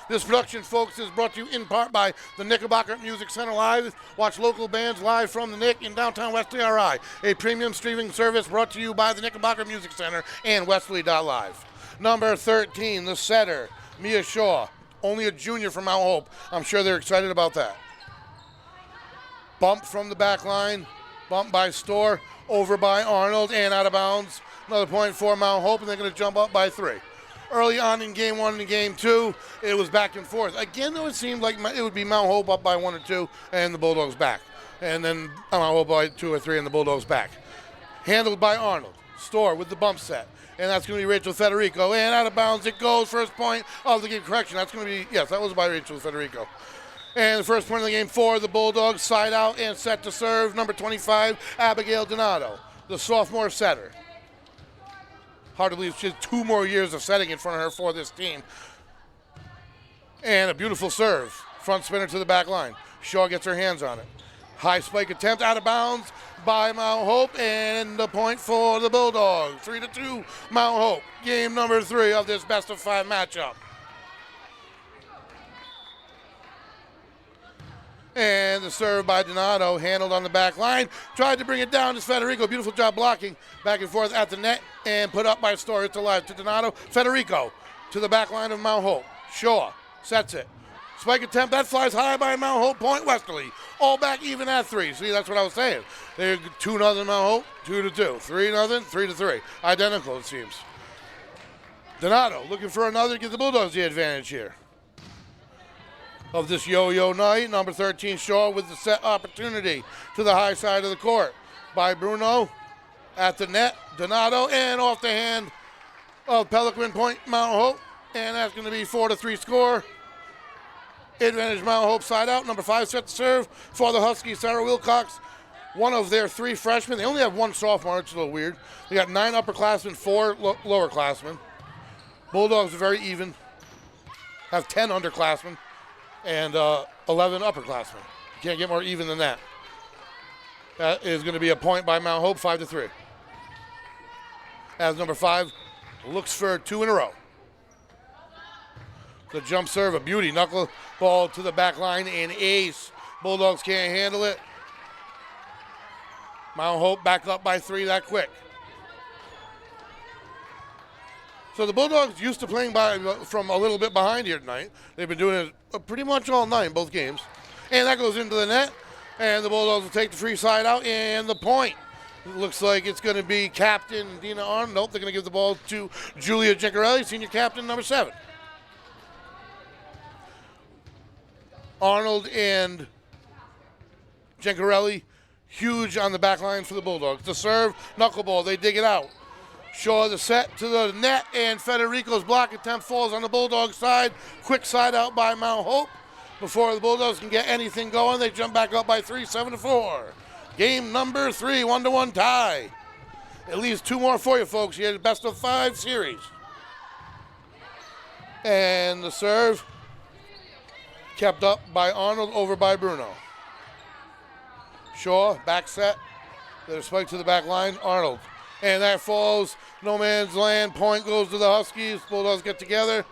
This production, folks, is brought to you in part by the Knickerbocker Music Center Live. Watch local bands live from the Nick in downtown Westerly, RI. A premium streaming service brought to you by the Knickerbocker Music Center and Westerly.live. Number 13, the setter, Mia Shaw. Only a junior from Mount Hope. I'm sure they're excited about that. Bump from the back line. Bump by Storr. Over by Arnold and out of bounds. Another point for Mount Hope, and they're going to jump up by 3. Early on in game 1 and game 2, it was back and forth. Again, though, it seemed like it would be Mount Hope up by 1 or 2, and the Bulldogs back. And then Mount Hope by 2 or 3, and the Bulldogs back. Handled by Arnold. Storr with the bump set. And that's going to be Rachel Federico. And out of bounds it goes. First point of the game. Correction, that's going to be, yes, that was by Rachel Federico. And the first point of the game for the Bulldogs, side out and set to serve, number 25, Abigail Donato, the sophomore setter. Hard to believe she has 2 more years of setting in front of her for this team. And a beautiful serve, front spinner to the back line. Shaw gets her hands on it. High spike attempt, out of bounds by Mount Hope, and the point for the Bulldogs. 3-2, Mount Hope. Game number 3 of this best-of-5 matchup. And the serve by Donato, handled on the back line. Tried to bring it down to Federico. Beautiful job blocking. Back and forth at the net and put up by Storr. It's alive to Donato. Federico to the back line of Mount Hope. Shaw sets it. Spike attempt, that flies high by Mount Hope. Point Westerly. All back even at 3. See, that's what I was saying. They're 2-0 Mount Hope, 2-2. 3-0, 3-3. Identical, it seems. Donato looking for another, give the Bulldogs the advantage here of this yo-yo night. Number 13, Shaw with the set opportunity to the high side of the court by Bruno at the net. Donato and off the hand of Peliquin, point Mount Hope. And that's going to be 4-3 score. Advantage Mount Hope side out. Number 5 set to serve for the Huskies, Sarah Wilcox. One of their 3 freshmen. They only have 1 sophomore. It's a little weird. They got 9 upperclassmen, 4 lowerclassmen. Bulldogs are very even. Have 10 underclassmen and 11 upperclassmen. You can't get more even than that. That is going to be a point by Mount Hope, 5-3. As number 5 looks for 2 in a row. The jump serve, a beauty. Knuckle ball to the back line and ace. Bulldogs can't handle it. Mount Hope back up by 3 that quick. So the Bulldogs used to playing from a little bit behind here tonight. They've been doing it pretty much all night in both games. And that goes into the net. And the Bulldogs will take the free side out and the point. It looks like it's going to be Captain Dina Arnold. Nope, they're going to give the ball to Julia Gincarelli, senior captain, number 7. Arnold and Gincarelli, huge on the back line for the Bulldogs. The serve, knuckleball, they dig it out. Shaw the set to the net, and Federico's block attempt falls on the Bulldogs side. Quick side out by Mount Hope. Before the Bulldogs can get anything going, they jump back up by 3, 7-4. Game number 3, 1-1 tie. At least 2 more for you, folks. You had the best of 5 series. And the serve kept up by Arnold, over by Bruno. Shaw, back set. There's a spike to the back line. Arnold. And that falls. No man's land. Point goes to the Huskies. Bulldogs get together.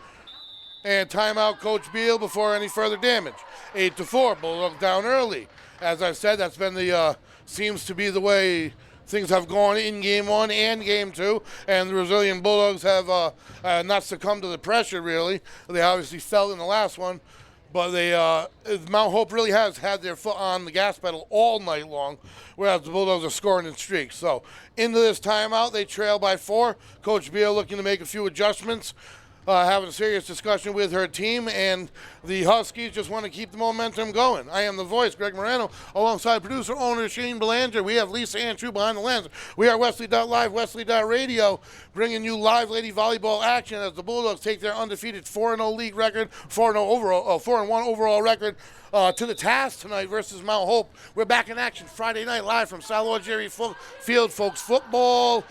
And timeout, Coach Beal, before any further damage. 8-4. Bulldogs down early. As I've said, that's been the seems to be the way things have gone in Game 1 and Game 2. And the Brazilian Bulldogs have not succumbed to the pressure, really. They obviously fell in the last one. But they Mount Hope really has had their foot on the gas pedal all night long, whereas the Bulldogs are scoring in streaks. So into this timeout, they trail by 4. Coach Beal looking to make a few adjustments. having a serious discussion with her team, and the Huskies just want to keep the momentum going. I am the voice, Greg Moreno, alongside producer, owner Shane Belanger. We have Lisa Ann True behind the lens. We are Westerly.live, Westerly.radio, bringing you live lady volleyball action as the Bulldogs take their undefeated 4-0 league record, 4-0 overall, 4-1 overall record to the task tonight versus Mount Hope. We're back in action Friday night live from Salvador Jerry Field, folks. Football.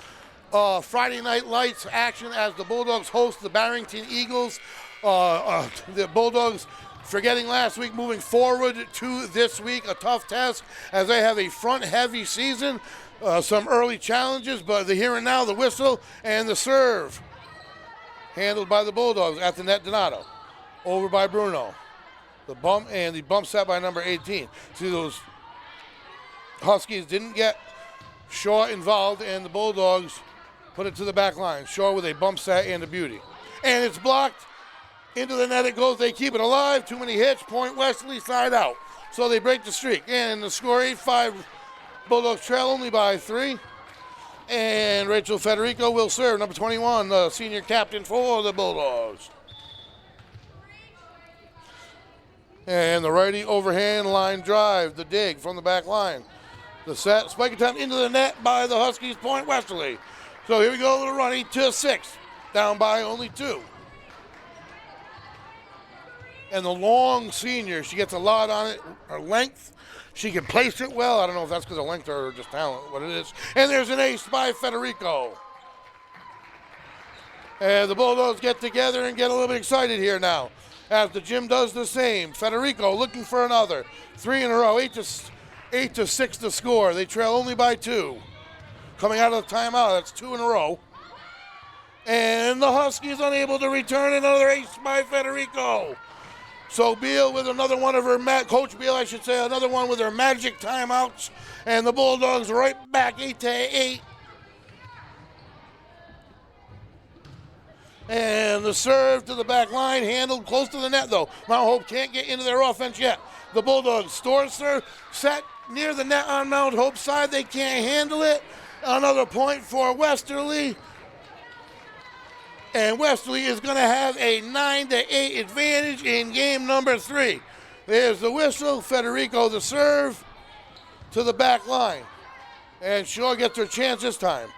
Friday night lights action as the Bulldogs host the Barrington Eagles. The Bulldogs, forgetting last week, moving forward to this week, a tough task as they have a front-heavy season. Some early challenges, but the here and now, the whistle and the serve. Handled by the Bulldogs at the net, Donato. Over by Bruno. The bump set by number 18. See, those Huskies didn't get Shaw involved, and the Bulldogs put it to the back line. Shaw with a bump set and a beauty. And it's blocked. Into the net it goes. They keep it alive. Too many hits. Point Westerly, side out. So they break the streak. And the score 8-5. Bulldogs trail only by 3. And Rachel Federico will serve. Number 21, the senior captain for the Bulldogs. And the righty overhand line drive. The dig from the back line. The set. Spike attempt into the net by the Huskies. Point Westerly. So here we go, a little run, 8-6, down by only 2. And the long senior, she gets a lot on it, her length. She can place it well. I don't know if that's because of length or just talent, what it is. And there's an ace by Federico. And the Bulldogs get together and get a little bit excited here now, as the gym does the same. Federico looking for another. 3 in a row, 8-6 to score. They trail only by 2. Coming out of the timeout, that's 2 in a row. And the Huskies unable to return, another ace by Federico. So Beal with another one of her, Coach Beal, I should say, another one with her magic timeouts. And the Bulldogs right back 8-8. And the serve to the back line, handled close to the net though. Mount Hope can't get into their offense yet. The Bulldogs store serve, set near the net on Mount Hope's side. They can't handle it. Another point for Westerly. And Westerly is going to have a 9-8 advantage in game number 3. There's the whistle. Federico the serve to the back line. And Shaw gets her chance this time.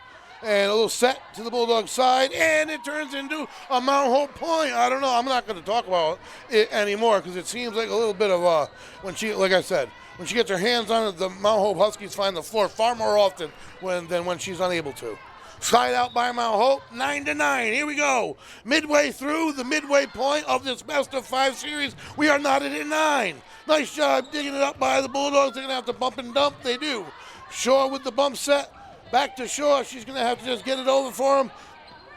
And a little set to the Bulldog side. And it turns into a Mount Hope point. I don't know. I'm not going to talk about it anymore because it seems like a little bit of when she, like I said, when she gets her hands on it, the Mount Hope Huskies find the floor far more often than when she's unable to. Side out by Mount Hope, 9-9. Here we go. Midway through the midway point of this best-of-5 series, we are knotted at 9. Nice job digging it up by the Bulldogs. They're going to have to bump and dump. They do. Shaw with the bump set. Back to Shaw. She's going to have to just get it over for him.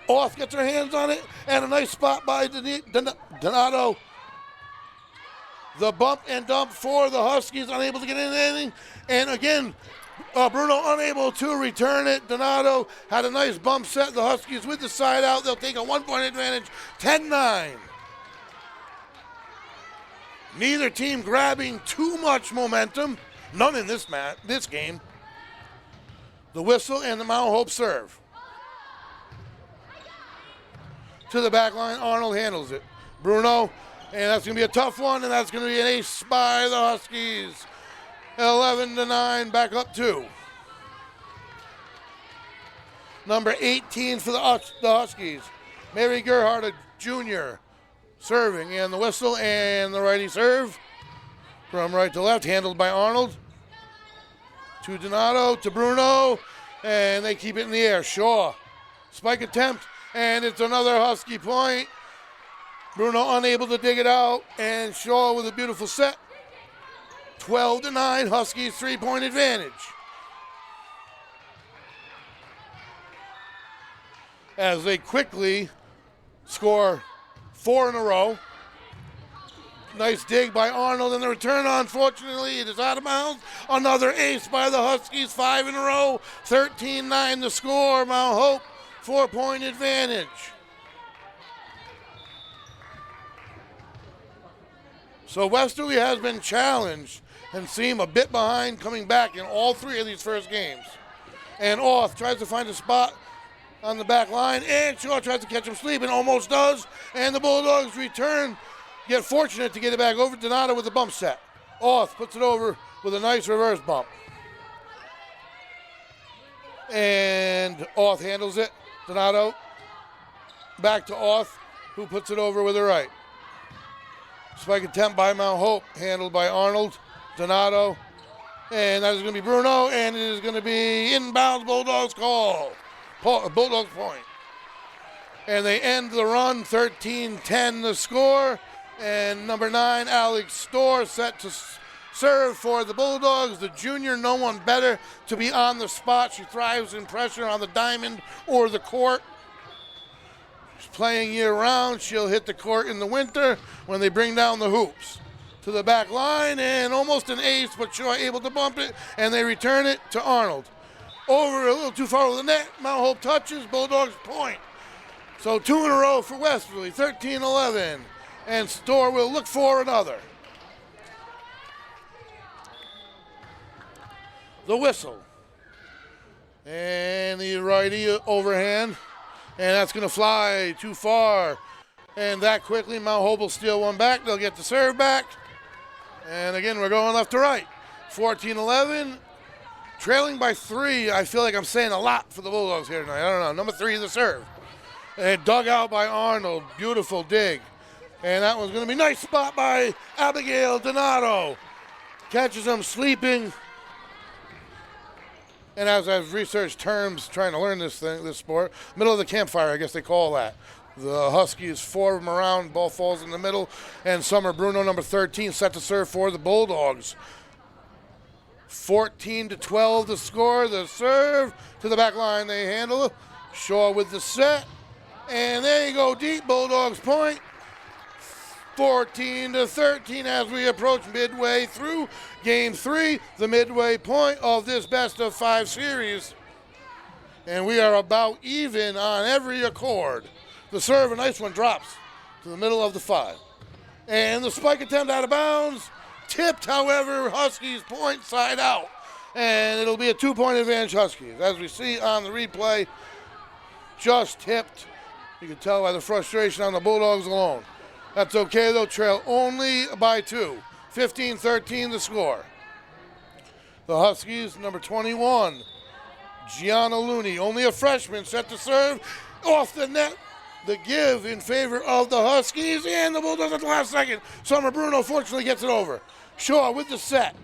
Off gets her hands on it. And a nice spot by Donato. The bump and dump for the Huskies, unable to get in anything. And again, Bruno unable to return it. Donato had a nice bump set. The Huskies with the side out. They'll take a 1-point advantage, 10-9. Neither team grabbing too much momentum. None in this game. The whistle and the Mount Hope serve. To the back line, Arnold handles it. Bruno. And that's going to be a tough one, and that's going to be an ace by the Huskies. 11-9, back up 2. Number 18 for the Huskies, Mary Gerhardt Jr. serving, and the whistle and the righty serve from right to left, handled by Arnold. To Donato, to Bruno, and they keep it in the air. Shaw, spike attempt, and it's another Husky point. Bruno unable to dig it out, and Shaw with a beautiful set. 12-9, Huskies 3-point advantage. As they quickly score 4 in a row. Nice dig by Arnold, and the return, unfortunately, it is out of bounds. Another ace by the Huskies, 5 in a row. 13-9 the score. Mount Hope, 4-point advantage. So Westerly has been challenged and seem a bit behind coming back in all 3 of these first games. And Orth tries to find a spot on the back line, and Shaw tries to catch him sleeping, almost does, and the Bulldogs return, get fortunate to get it back over. Donato with the bump set. Off puts it over with a nice reverse bump. And Oth handles it. Donato back to Oth, who puts it over with the right. Spike attempt by Mount Hope, handled by Arnold. Donato, and that is going to be Bruno, and it is going to be inbounds. Bulldogs call. Bulldogs point. And they end the run, 13-10 the score. And number 9, Alex Storr, set to serve for the Bulldogs. The junior, no one better to be on the spot. She thrives in pressure on the diamond or the court. She's playing year-round. She'll hit the court in the winter when they bring down the hoops. To the back line, and almost an ace, but Shaw able to bump it, and they return it to Arnold. Over a little too far with the net. Mount Hope touches. Bulldogs point. So 2 in a row for Westerly, 13-11. And Storr will look for another. The whistle. And the righty overhand. And that's going to fly too far. And that quickly, Mount Hope will steal one back. They'll get the serve back. And again, we're going left to right. 14-11. Trailing by 3. I feel like I'm saying a lot for the Bulldogs here tonight. I don't know. Number 3, the serve. And dug out by Arnold. Beautiful dig. And that one's going to be nice spot by Abigail Donato. Catches him sleeping. And as I've researched terms trying to learn this sport, middle of the campfire, I guess they call that. The Huskies, 4 of them around, ball falls in the middle. And Summer Bruno, number 13, set to serve for the Bulldogs. 14-12 the score. The serve to the back line. They handle it. Shaw with the set. And there you go, deep. Bulldogs point. 14-13 as we approach midway through Game 3, the midway point of this best-of-5 series. And we are about even on every accord. The serve, a nice one, drops to the middle of the 5. And the spike attempt out of bounds. Tipped, however, Huskies point side out. And it'll be a 2-point advantage Huskies. As we see on the replay, just tipped. You can tell by the frustration on the Bulldogs alone. That's okay, though. Trail only by 2. 15-13 the score. The Huskies, number 21, Gianna Looney, only a freshman, set to serve. Off the net, the give in favor of the Huskies, and the Bulldogs at the last second. Summer Bruno fortunately gets it over. Shaw with the set,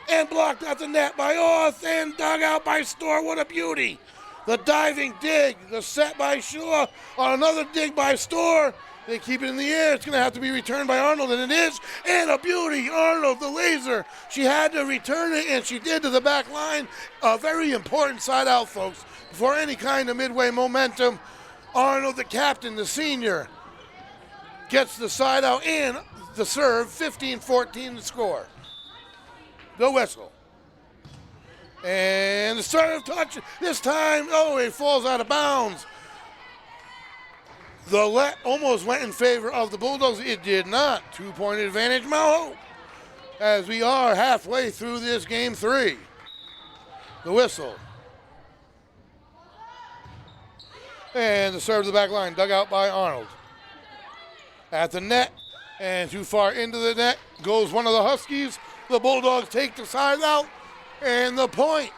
and blocked at the net by Oth, and dug out by Storr. What a beauty. The diving dig, the set by Shaw, on another dig by Storr. They keep it in the air. It's going to have to be returned by Arnold, and it is. And a beauty, Arnold, the laser. She had to return it, and she did to the back line. A very important side out, folks. Before any kind of midway momentum, Arnold, the captain, the senior, gets the side out and the serve. 15-14 the score. The whistle. And the serve touch. This time, it falls out of bounds. The let almost went in favor of the Bulldogs. It did not. 2-point advantage, Mount Hope, as we are halfway through this Game 3. The whistle. And the serve to the back line, dug out by Arnold. At the net, and too far into the net goes one of the Huskies. The Bulldogs take the side out, and the point.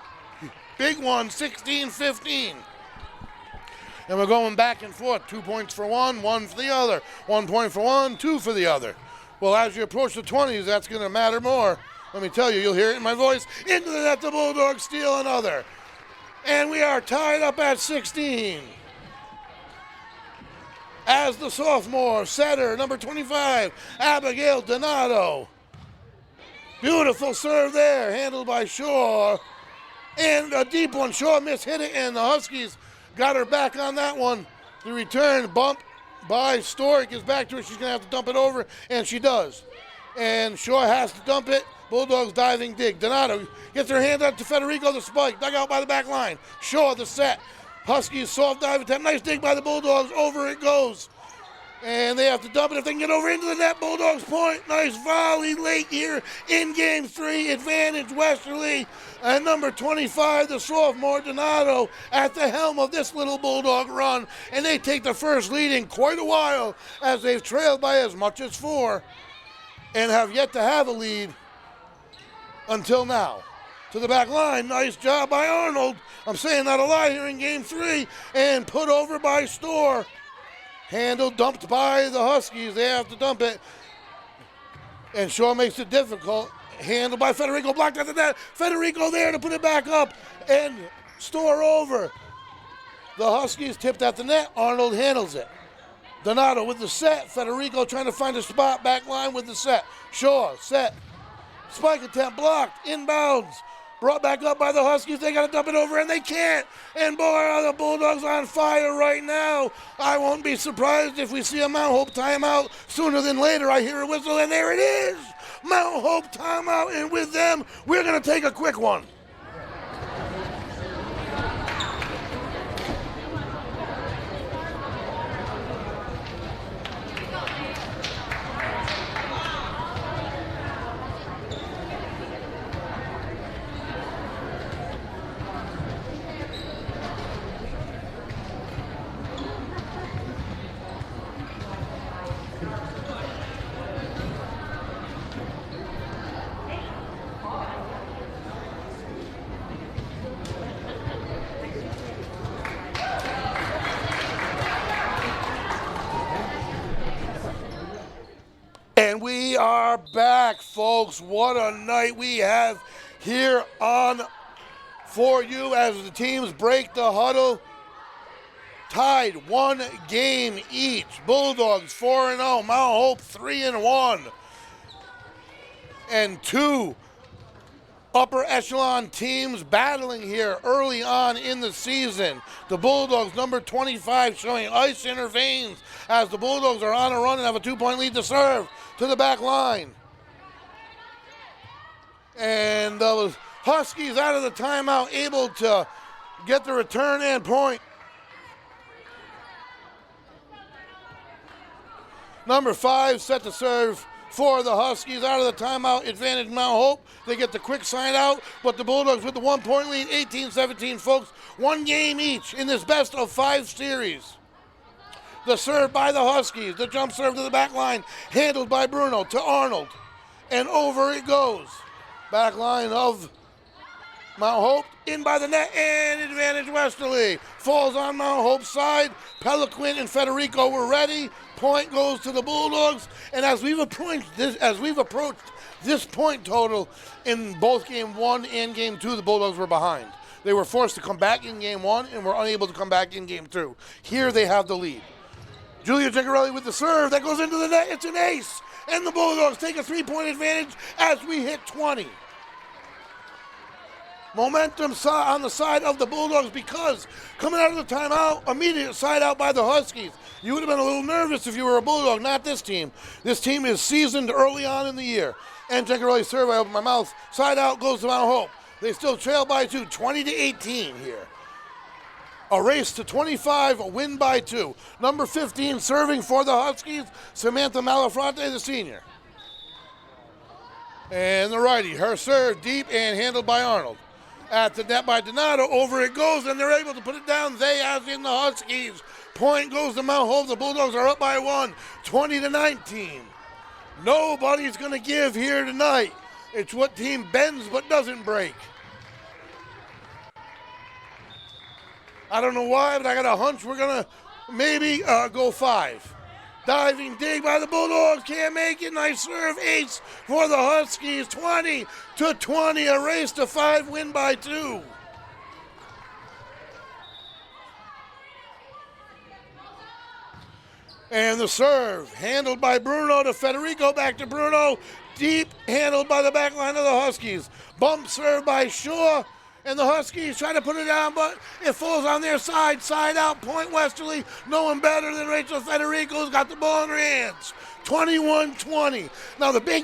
Big one, 16-15. And we're going back and forth. 2 points for one, 1 for the other. 1 point for one, 2 for the other. Well, as you approach the 20s, that's going to matter more. Let me tell you, you'll hear it in my voice. Into the net, the Bulldogs steal another. And we are tied up at 16. As the sophomore setter, number 25, Abigail Donato. Beautiful serve there, handled by Shaw. And a deep one. Shaw mishit it, and the Huskies got her back on that one. The return bump by Storr. Gets back to her. She's going to have to dump it over, and she does. And Shaw has to dump it. Bulldogs diving dig. Donato gets her hand up to Federico, the spike. Dug out by the back line. Shaw, the set. Huskies soft dive attempt. Nice dig by the Bulldogs. Over it goes. And they have to dump it if they can get over into the net. Bulldogs point. Nice volley late here in game 3. Advantage Westerly. And number 25, the sophomore Donato, at the helm of this little Bulldog run. And they take the first lead in quite a while as they've trailed by as much as 4 and have yet to have a lead until now. To the back line. Nice job by Arnold. I'm saying that a lot here in game 3. And put over by Storr. Handle dumped by the Huskies. They have to dump it. And Shaw makes it difficult. Handled by Federico, blocked at the net. Federico there to put it back up. And Storr over. The Huskies tipped at the net. Arnold handles it. Donato with the set. Federico trying to find a spot. Back line with the set. Shaw, set. Spike attempt blocked. Inbounds. Brought back up by the Huskies. They got to dump it over, and they can't. And boy, are the Bulldogs on fire right now. I won't be surprised if we see a Mount Hope timeout sooner than later. I hear a whistle, and there it is. Mount Hope timeout, and with them, we're going to take a quick one. And we are back, folks. What a night we have here on for you as the teams break the huddle. Tied 1 game each. Bulldogs 4-0. Mount Hope 3-1. And 2 upper echelon teams battling here early on in the season. The Bulldogs, number 25, showing ice in her veins as the Bulldogs are on a run and have a 2-point lead to serve to the back line. And the Huskies out of the timeout, able to get the return and point. Number 5 set to serve for the Huskies out of the timeout. Advantage Mount Hope. They get the quick sign out, but the Bulldogs with the 1-point lead, 18-17, folks. 1 game each in this best of 5 series. The serve by the Huskies. The jump serve to the back line. Handled by Bruno to Arnold. And over it goes. Back line of Mount Hope. In by the net and advantage Westerly. Falls on Mount Hope's side. Peliquin and Federico were ready. Point goes to the Bulldogs. And as we've approached this point total in both game 1 and game 2, the Bulldogs were behind. They were forced to come back in game 1 and were unable to come back in game 2. Here they have the lead. Julia Gigarelli with the serve. That goes into the net. It's an ace. And the Bulldogs take a 3-point advantage as we hit 20. Momentum on the side of the Bulldogs because coming out of the timeout, immediate side out by the Huskies. You would have been a little nervous if you were a Bulldog, not this team. This team is seasoned early on in the year. And Gigarelli serve, I open my mouth. Side out goes to Mount Hope. They still trail by 2, 20-18 here. A race to 25, a win by 2. Number 15 serving for the Huskies, Samantha Malafronte, the senior. And the righty, her serve deep and handled by Arnold. At the net by Donato, over it goes, and they're able to put it down. They, as in the Huskies. Point goes to Mount Hope. The Bulldogs are up by 1, 20-19. Nobody's going to give here tonight. It's what team bends but doesn't break. I don't know why, but I got a hunch we're going to maybe go 5. Diving dig by the Bulldogs, can't make it. Nice serve, ace for the Huskies. 20-20, a race to 5, win by 2. And the serve, handled by Bruno to Federico, back to Bruno. Deep, handled by the back line of the Huskies. Bump serve by Shaw. And the Huskies try to put it down, but it falls on their side. Side out, point Westerly. No one better than Rachel Federico's got the ball in her hands. 21-20. Now the big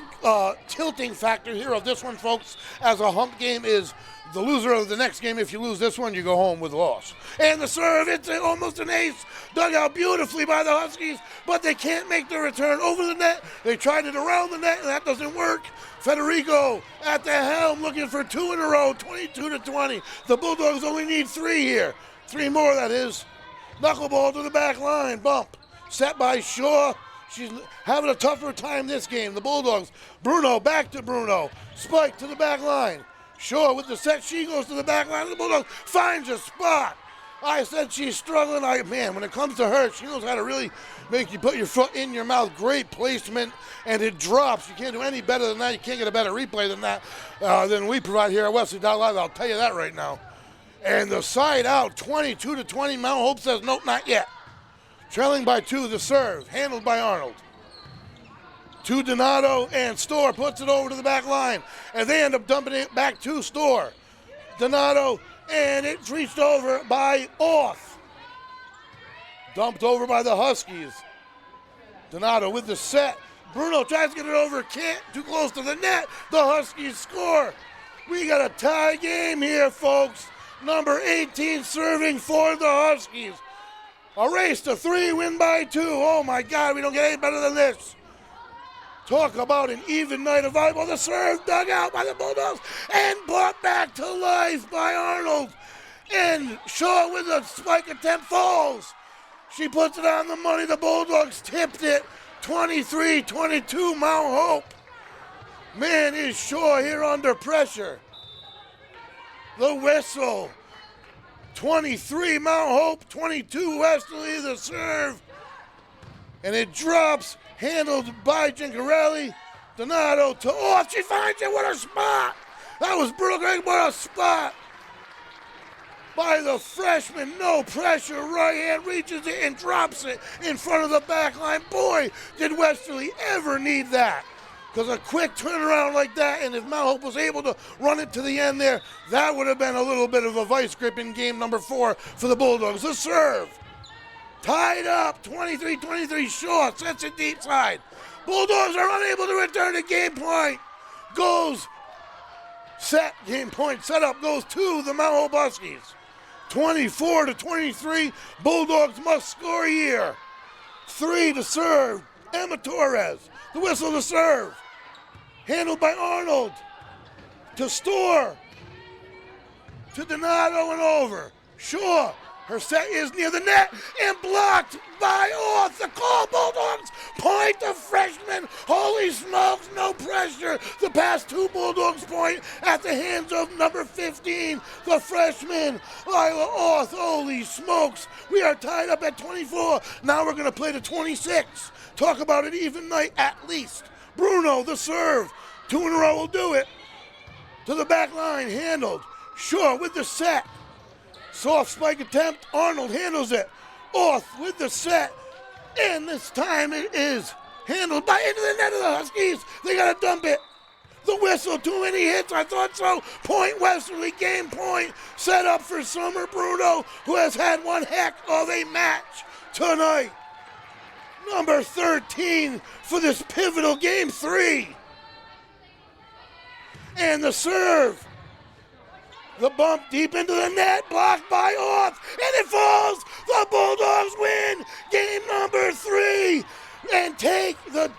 tilting factor here of this one, folks, as a hump game is The loser of the next game, if you lose this one, you go home with a loss. And the serve, it's almost an ace. Dug out beautifully by the Huskies, but they can't make the return over the net. They tried it around the net, and that doesn't work. Federico at the helm looking for 2 in a row, 22-20. The Bulldogs only need 3 here. 3 more, that is. Knuckleball to the back line, bump. Set by Shaw. She's having a tougher time this game. The Bulldogs, Bruno, back to Bruno. Spike to the back line. Shaw with the set, she goes to the back line. The Bulldogs finds a spot. I said she's struggling. Man, when it comes to her, she knows how to really make you put your foot in your mouth. Great placement, and it drops. You can't do any better than that. You can't get a better replay than that than we provide here at Westerly Live. I'll tell you that right now. And the side out, 22-20. Mount Hope says, nope, not yet. Trailing by 2, the serve, handled by Arnold. To Donato, and Storr puts it over to the back line. And they end up dumping it back to Storr. Donato, and it's reached over by Oth. Dumped over by the Huskies. Donato with the set. Bruno tries to get it over, can't, too close to the net. The Huskies score. We got a tie game here, folks. Number 18 serving for the Huskies. A race to 3, win by 2. Oh my God, we don't get any better than this. Talk about an even night of volleyball. The serve dug out by the Bulldogs and brought back to life by Arnold. And Shaw with a spike attempt falls. She puts it on the money. The Bulldogs tipped it. 23-22 Mount Hope. Man, is Shaw here under pressure. The whistle. 23 Mount Hope, 22 Westerly, the serve. And it drops. Handled by Gincarelli. Donato to Off. She finds it. What a spot. That was brutal. What a spot by the freshman. No pressure. Right hand reaches it and drops it in front of the back line. Boy, did Westerly ever need that. Because a quick turnaround like that, and if Mount Hope was able to run it to the end there, that would have been a little bit of a vice grip in game number 4 for the Bulldogs. The serve. Tied up, 23-23, Shaw sets it deep side. Bulldogs are unable to return to game point. Goes, set, game point, set up, goes to the Mount Hope Huskies. 24-23, Bulldogs must score here. 3 to serve, Emma Torres. The whistle to serve. Handled by Arnold. To Storr. To Donato and over. Shaw. Her set is near the net and blocked by Oth. The call, Bulldogs point the freshman. Holy smokes, no pressure. The past 2 Bulldogs point at the hands of number 15, the freshman, Lila Oth. Holy smokes, we are tied up at 24. Now we're going to play to 26. Talk about an even night at least. Bruno, the serve. 2 in a row will do it. To the back line, handled. Shaw with the set. Soft spike attempt, Arnold handles it. Off with the set, and this time it is handled by into the net of the Huskies. They gotta dump it. The whistle, too many hits, I thought so. Point Westerly, game point. Set up for Summer Bruno, who has had one heck of a match tonight. Number 13 for this pivotal game 3. And the serve. The bump deep into the net, blocked by Oth, and it falls. The Bulldogs win game number 3 and take the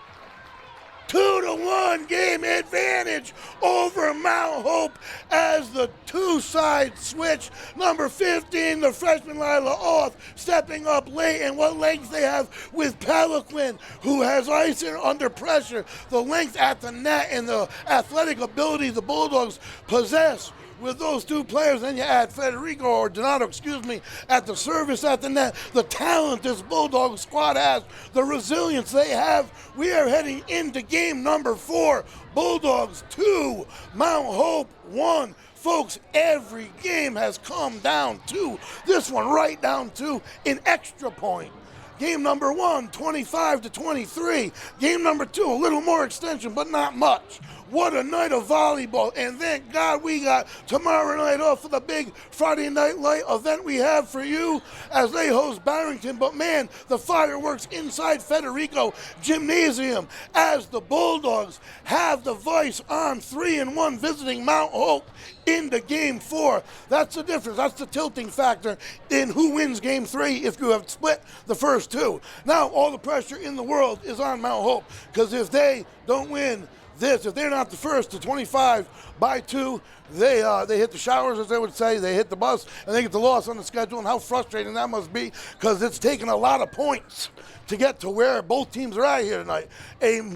2-1 game advantage over Mount Hope as the 2-side switch. Number 15, the freshman Lila Oth, stepping up late, and what length they have with Peliquin, who has ice under pressure. The length at the net and the athletic ability the Bulldogs possess. With those 2 players, then you add Federico or Donato, at the service at the net, the talent this Bulldog squad has, the resilience they have. We are heading into game number 4. Bulldogs 2, Mount Hope 1. Folks, every game has come down to this one, right down to an extra point. Game number 1, 25-23. Game number 2, a little more extension, but not much. What a night of volleyball, and thank God we got tomorrow night off for the big Friday Night Light event we have for you as they host Barrington. But man, the fireworks inside Federico Gymnasium as the Bulldogs have the Vice on 3-1 visiting Mount Hope into game 4. That's the difference. That's the tilting factor in who wins game 3 if you have split the first 2. Now all the pressure in the world is on Mount Hope, because if they don't win this, if they're not the first to 25 by 2, they hit the showers, as they would say. They hit the bus, and they get the loss on the schedule. And how frustrating that must be, because it's taken a lot of points to get to where both teams are at here tonight.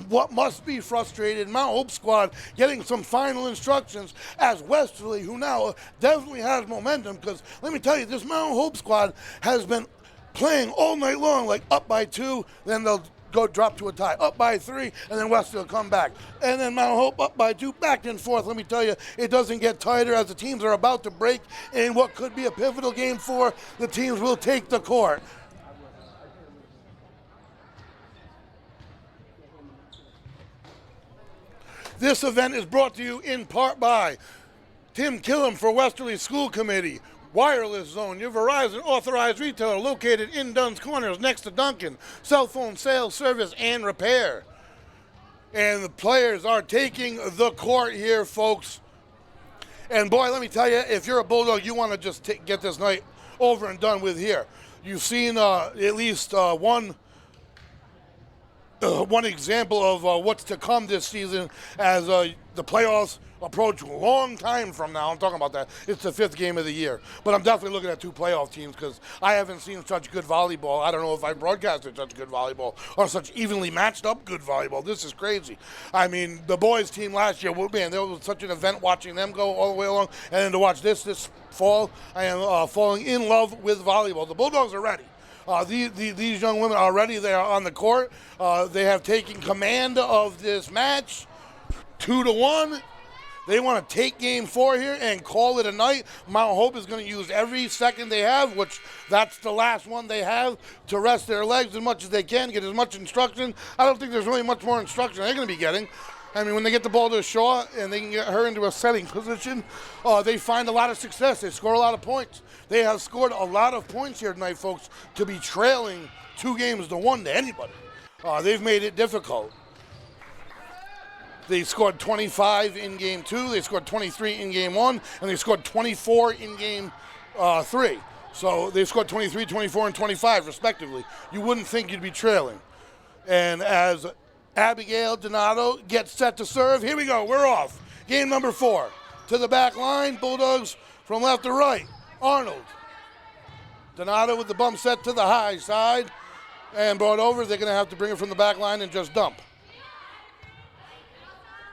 What must be frustrated Mount Hope squad getting some final instructions as Westerly, who now definitely has momentum, because let me tell you, this Mount Hope squad has been playing all night long, like up by 2, then they'll go drop to a tie, up by 3, and then Westerly will come back. And then Mount Hope up by 2, back and forth. Let me tell you, it doesn't get tighter as the teams are about to break in what could be a pivotal game 4. The teams will take the court. This event is brought to you in part by Tim Killam for Westerly School Committee, Wireless Zone, your Verizon authorized retailer located in Dunn's Corners next to Duncan, cell phone sales, service, and repair. And the players are taking the court here, folks. And boy, let me tell you, if you're a Bulldog, you want to just get this night over and done with here. You've seen at least one example of what's to come this season as the playoffs approach a long time from now. I'm talking about that. It's the 5th game of the year. But I'm definitely looking at 2 playoff teams, because I haven't seen such good volleyball. I don't know if I broadcasted such good volleyball or such evenly matched up good volleyball. This is crazy. I mean, the boys team last year, man, there was such an event watching them go all the way along. And then to watch this fall, I am falling in love with volleyball. The Bulldogs are ready. These young women are ready. They are on the court. They have taken command of this match 2-1. They want to take game 4 here and call it a night. Mount Hope is going to use every second they have, which that's the last one they have, to rest their legs as much as they can, get as much instruction. I don't think there's really much more instruction they're going to be getting. I mean, when they get the ball to Shaw and they can get her into a setting position, they find a lot of success. They score a lot of points. They have scored a lot of points here tonight, folks, to be trailing 2-1 to anybody. They've made it difficult. They scored 25 in game 2, they scored 23 in game 1, and they scored 24 in game 3. So they scored 23, 24, and 25, respectively. You wouldn't think you'd be trailing. And as Abigail Donato gets set to serve, here we go, we're off. Game number 4. To the back line, Bulldogs from left to right. Arnold. Donato with the bump set to the high side and brought over. They're going to have to bring it from the back line and just dump.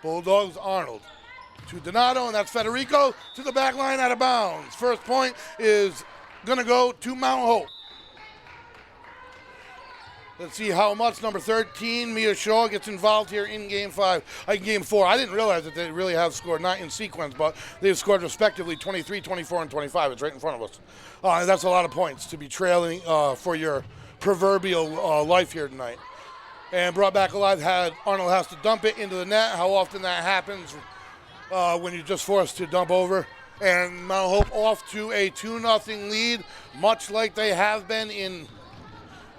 Bulldogs, Arnold to Donato, and that's Federico to the back line, out of bounds. First point is going to go to Mount Hope. Let's see how much number 13, Mia Shaw, gets involved here in game 4. I didn't realize that they really have scored, not in sequence, but they've scored respectively 23, 24, and 25. It's right in front of us. And that's a lot of points to be trailing for your proverbial life here tonight. And brought back alive, Arnold has to dump it into the net. How often that happens when you're just forced to dump over. And Mount Hope off to a 2-0 lead, much like they have been in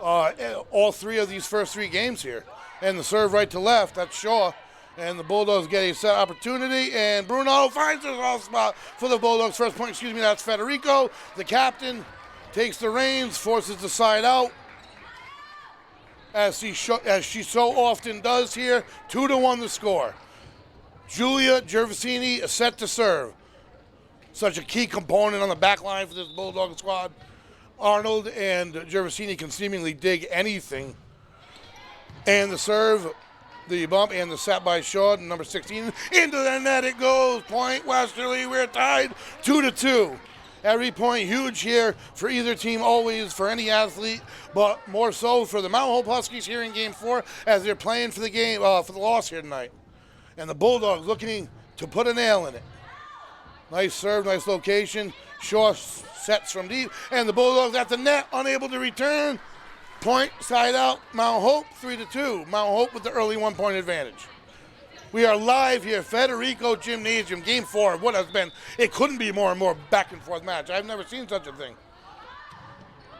all 3 of these first 3 games here. And the serve right to left, that's Shaw. And the Bulldogs get a set opportunity, and Bruno finds a soft spot for the Bulldogs. First point, that's Federico. The captain takes the reins, forces the side out, as she so often does here. 2-1 the score. Julia Gervasini is set to serve. Such a key component on the back line for this Bulldog squad. Arnold and Gervasini can seemingly dig anything. And the serve, the bump, and the set by Shaw, number 16. Into the net it goes. Point Westerly. We're tied 2-2. Every point huge here for either team, always for any athlete, but more so for the Mount Hope Huskies here in game 4 as they're playing for the game, for the loss here tonight. And the Bulldogs looking to put a nail in it. Nice serve, nice location. Shaw sets from deep, and the Bulldogs at the net, unable to return. Point, side out, Mount Hope, 3-2. Mount Hope with the early 1-point advantage. We are live here, Federico Gymnasium, game 4 of what has been, it couldn't be more and more back and forth match. I've never seen such a thing.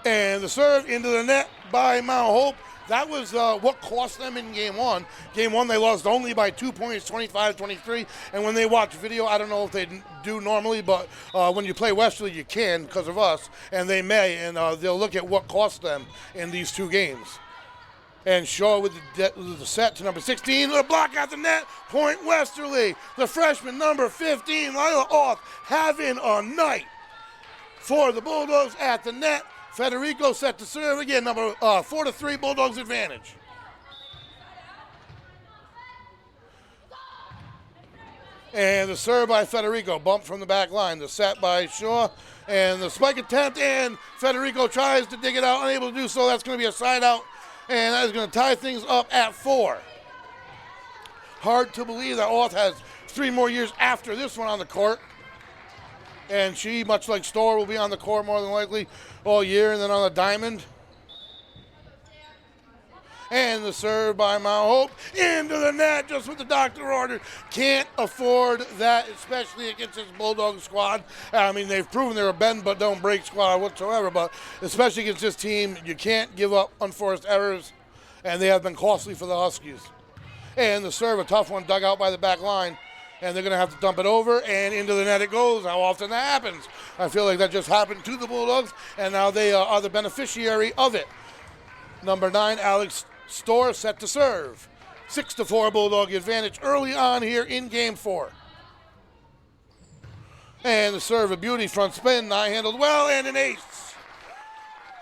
And the serve into the net by Mount Hope. That was what cost them in game one. Game one, they lost only by 2 points, 25-23. And when they watch video, I don't know if they do normally, but when you play Westerly, you can because of us, and they may, and they'll look at what cost them in these 2 games. And Shaw with the set to number 16. A block out the net. Point Westerly. The freshman number 15, Lila Off, having a night for the Bulldogs at the net. Federico set to serve again. Number 4-3 Bulldogs advantage. And the serve by Federico. Bump from the back line. The set by Shaw. And the spike attempt. And Federico tries to dig it out. Unable to do so. That's going to be a side out. And that is going to tie things up at 4. Hard to believe that Oth has 3 more years after this one on the court. And she, much like Storer, will be on the court more than likely all year. And then on the diamond. And the serve by Mount Hope into the net, just what the doctor ordered. Can't afford that, especially against this Bulldog squad. I mean, they've proven they're a bend but don't break squad whatsoever, but especially against this team, you can't give up unforced errors, and they have been costly for the Huskies. And the serve, a tough one, dug out by the back line, and they're going to have to dump it over, and into the net it goes. How often that happens? I feel like that just happened to the Bulldogs, and now they are the beneficiary of it. Number 9, Alex Storer set to serve. 6-4 Bulldog advantage early on here in game 4. And the serve, a beauty, front spin, not handled well, and an ace.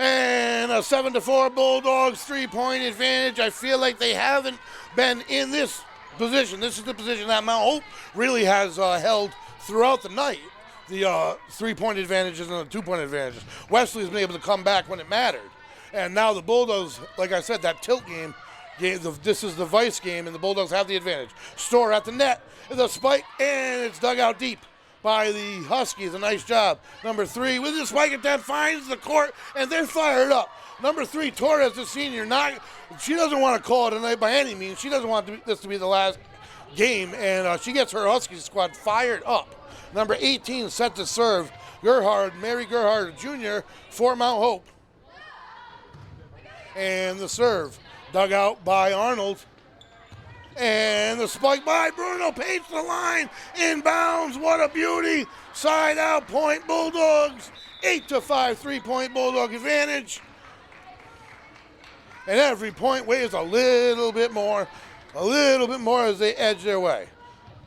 And a 7-4 Bulldogs 3-point advantage. I feel like they haven't been in this position. This is the position that Mount Hope really has held throughout the night. The 3-point advantages and the 2-point advantages. Wesley's been able to come back when it mattered. And now the Bulldogs, like I said, that tilt game, this is the vice game, and the Bulldogs have the advantage. Storer at the net, the spike, and it's dug out deep by the Huskies. A nice job. Number 3 with the spike attempt finds the court, and they're fired up. Number 3, Torres, the senior, she doesn't want to call it tonight by any means. She doesn't want this to be the last game, and she gets her Huskies squad fired up. Number 18 set to serve, Mary Gerhard Jr. for Mount Hope. And the serve, dug out by Arnold. And the spike by Bruno, paints the line, inbounds, what a beauty. Side out, point Bulldogs, 8-5, 3-point Bulldog advantage. And every point weighs a little bit more as they edge their way.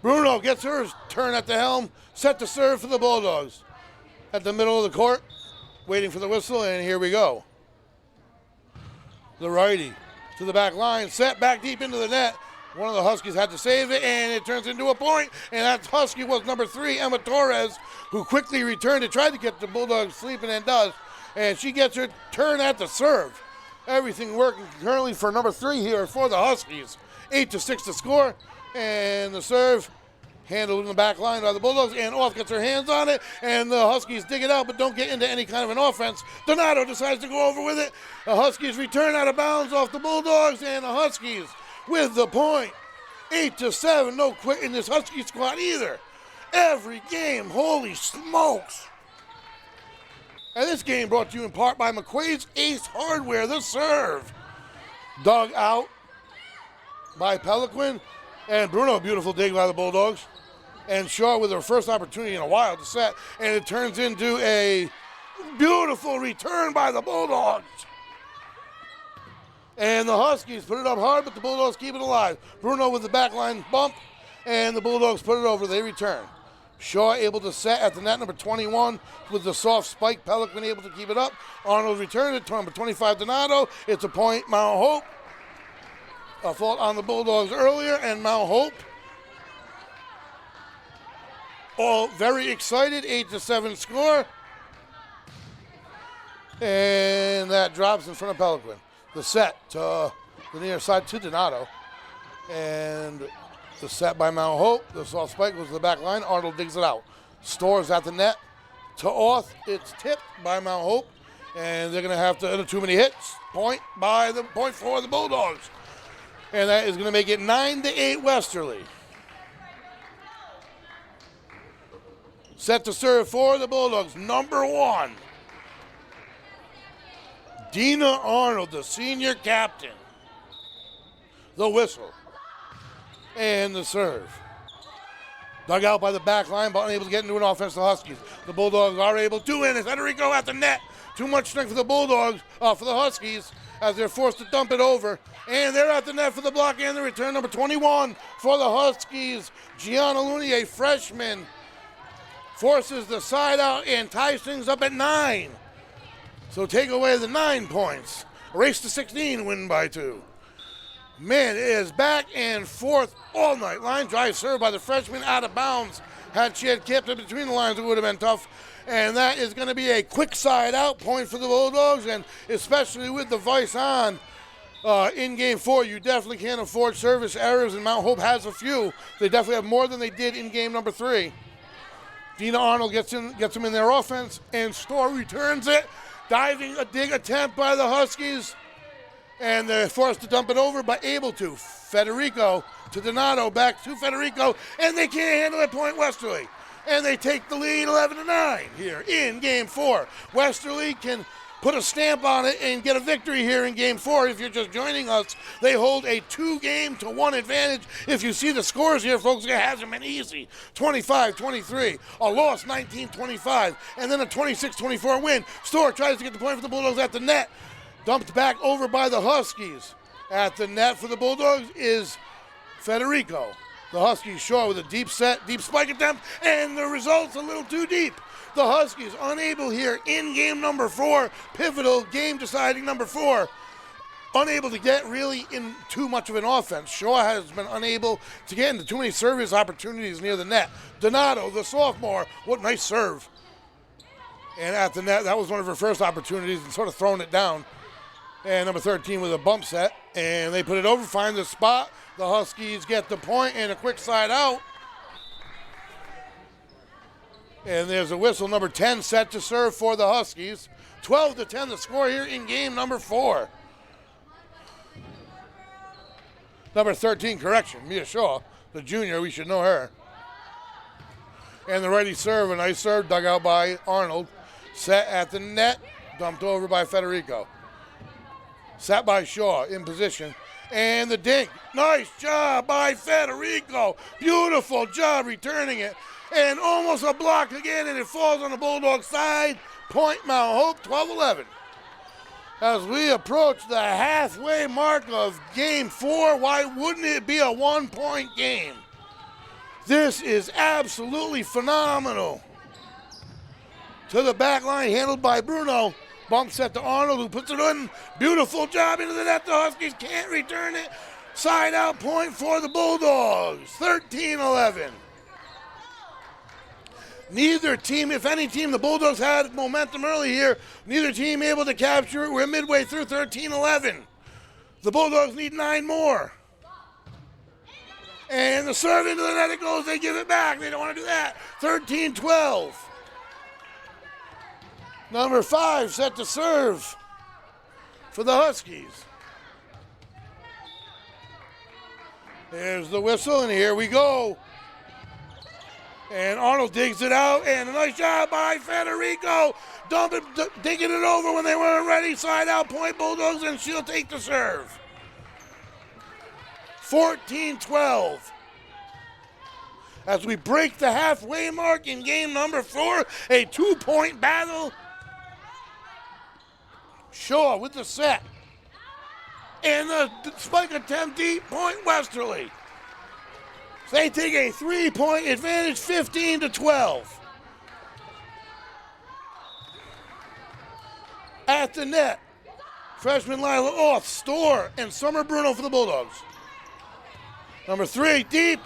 Bruno gets her turn at the helm, set to serve for the Bulldogs. At the middle of the court, waiting for the whistle, and here we go. The righty to the back line, set back deep into the net. One of the Huskies had to save it, and it turns into a point. And that Husky was number 3, Emma Torres, who quickly returned to try to get the Bulldogs sleeping, and does. And she gets her turn at the serve. Everything working currently for number 3 here for the Huskies. 8-6 to score, and the serve handled in the back line by the Bulldogs, and Off gets her hands on it, and the Huskies dig it out but don't get into any kind of an offense. Donato decides to go over with it. The Huskies return out of bounds off the Bulldogs, and the Huskies with the point. 8-7, no quit in this Husky squad either. Every game, holy smokes. And this game brought to you in part by McQuaid's Ace Hardware, the serve. Dug out by Peliquin, and Bruno, beautiful dig by the Bulldogs. And Shaw with her first opportunity in a while to set, and it turns into a beautiful return by the Bulldogs. And the Huskies put it up hard, but the Bulldogs keep it alive. Bruno with the backline bump, and the Bulldogs put it over. They return. Shaw able to set at the net, number 21 with the soft spike. Pelican able to keep it up. Arnold returned it to number 25, Donato. It's a point, Mount Hope. A fault on the Bulldogs earlier, and Mount Hope all very excited, 8-7 score. And that drops in front of Pelican. The set to the near side to Donato. And the set by Mount Hope. The soft spike goes to the back line. Arnold digs it out. Stores at the net to Oth. It's tipped by Mount Hope. And they're going to have to, too many hits. Point for the Bulldogs. And that is going to make it 9-8 Westerly. Set to serve for the Bulldogs, number 1. Dina Arnold, the senior captain. the whistle, and the serve. Dug out by the back line, but unable to get into an offense. The Huskies. The Bulldogs are able to win. Federico at the net. Too much strength for the Bulldogs, for the Huskies, as they're forced to dump it over. And they're at the net for the block and the return. Number 21 for the Huskies. Gianna Looney, a freshman, forces the side out and ties things up at 9. So take away the 9 points. Race to 16, win by 2. Man, it is back and forth all night. Line drive served by the freshman out of bounds. Had she had kept it between the lines, it would have been tough. And that is going to be a quick side out point for the Bulldogs, and especially with the Vice on in Game 4, you definitely can't afford service errors, and Mount Hope has a few. They definitely have more than they did in Game number 3. Dina Arnold gets them in their offense, and Storr returns it. Diving a dig attempt by the Huskies. And they're forced to dump it over, but able to. Federico to Donato, back to Federico, and they can't handle it. Point Westerly. And they take the lead 11-9 here in Game 4. Westerly can put a stamp on it and get a victory here in Game 4. If you're just joining us, they hold a 2-game-to-1 advantage. If you see the scores here, folks, it hasn't been easy. 25-23, a loss 19-25, and then a 26-24 win. Storr tries to get the point for the Bulldogs at the net. Dumped back over by the Huskies. At the net for the Bulldogs is Federico. The Huskies show with a deep spike attempt, and the result's a little too deep. The Huskies unable here in game number 4, pivotal game deciding number 4, unable to get really in too much of an offense. Shaw has been unable to get into too many service opportunities near the net. Donato, the sophomore, what nice serve. And at the net, that was one of her first opportunities and sort of throwing it down. And number 13 with a bump set, and they put it over, find the spot. The Huskies get the point and a quick side out. And there's a whistle. Number 10 set to serve for the Huskies. 12-10 the score here in game number 4. Number 13, correction, Mia Shaw, the junior, we should know her. And the righty serve, a nice serve, dug out by Arnold. Set at the net, dumped over by Federico. Set by Shaw, in position. And the dink. Nice job by Federico. Beautiful job returning it. And almost a block again, and it falls on the Bulldog side. Point Mount Hope, 12-11. As we approach the halfway mark of Game 4, why wouldn't it be a 1-point game? This is absolutely phenomenal. To the back line, handled by Bruno. Bump set to Arnold, who puts it in. Beautiful job into the net. The Huskies can't return it. Side out point for the Bulldogs, 13-11. Neither team, if any team, the Bulldogs had momentum early here. Neither team able to capture it. We're midway through 13-11. The Bulldogs need 9 more. And the serve into the net, it goes. They give it back. They don't want to do that. 13-12. Number 5 set to serve for the Huskies. There's the whistle, and here we go. And Arnold digs it out, and a nice job by Federico. Digging it over when they weren't ready. Side out point, Bulldogs, and she'll take the serve. 14-12. As we break the halfway mark in game number 4, a 2-point battle. Shaw with the set. And the spike attempt deep, point Westerly. So they take a 3-point advantage, 15-12. At the net, freshman Lila off, Storr and Summer Bruno for the Bulldogs. Number 3, deep,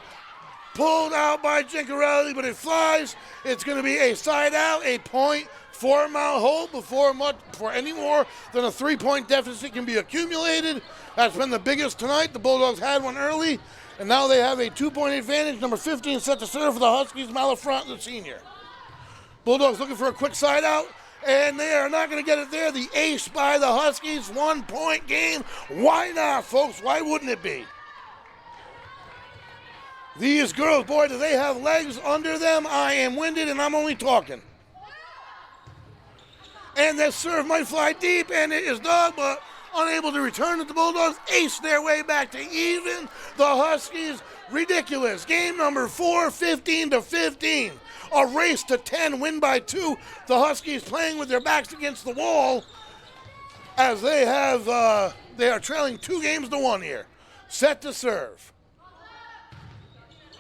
pulled out by Gincarelli, but it flies. It's going to be a side out, a point for Mount Hope before any more than a 3-point deficit can be accumulated. That's been the biggest tonight. The Bulldogs had one early, and now they have a 2-point advantage. Number 15 set to serve for the Huskies, Malafront, the senior. Bulldogs looking for a quick side out, and they are not going to get it there. The ace by the Huskies, 1-point game. Why not, folks? Why wouldn't it be? These girls, boy, do they have legs under them. I am winded, and I'm only talking. And that serve might fly deep, and it is dug, but unable to return it. The Bulldogs ace their way back to even. The Huskies, ridiculous. Game number 4, 15-15. A race to 10, win by 2. The Huskies playing with their backs against the wall as they are trailing 2-1 here. Set to serve.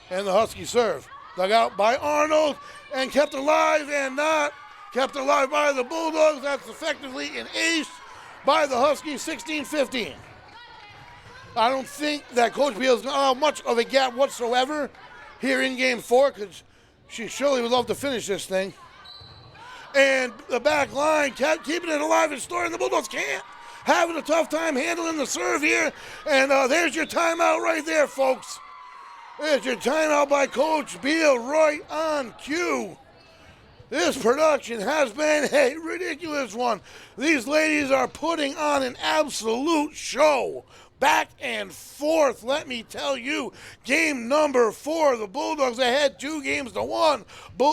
And the Huskies serve. Dug out by Arnold and kept alive and not kept alive by the Bulldogs. That's effectively an ace by the Huskies, 16-15. I don't think that Coach Beal's going to allow much of a gap whatsoever here in Game 4 because she surely would love to finish this thing. And the back line kept keeping it alive and storing. The Bulldogs can't. Having a tough time handling the serve here. And there's your timeout right there, folks. There's your timeout by Coach Beal right on cue. This production has been a ridiculous one. These ladies are putting on an absolute show. Back and forth, let me tell you. Game number 4, the Bulldogs ahead 2-1.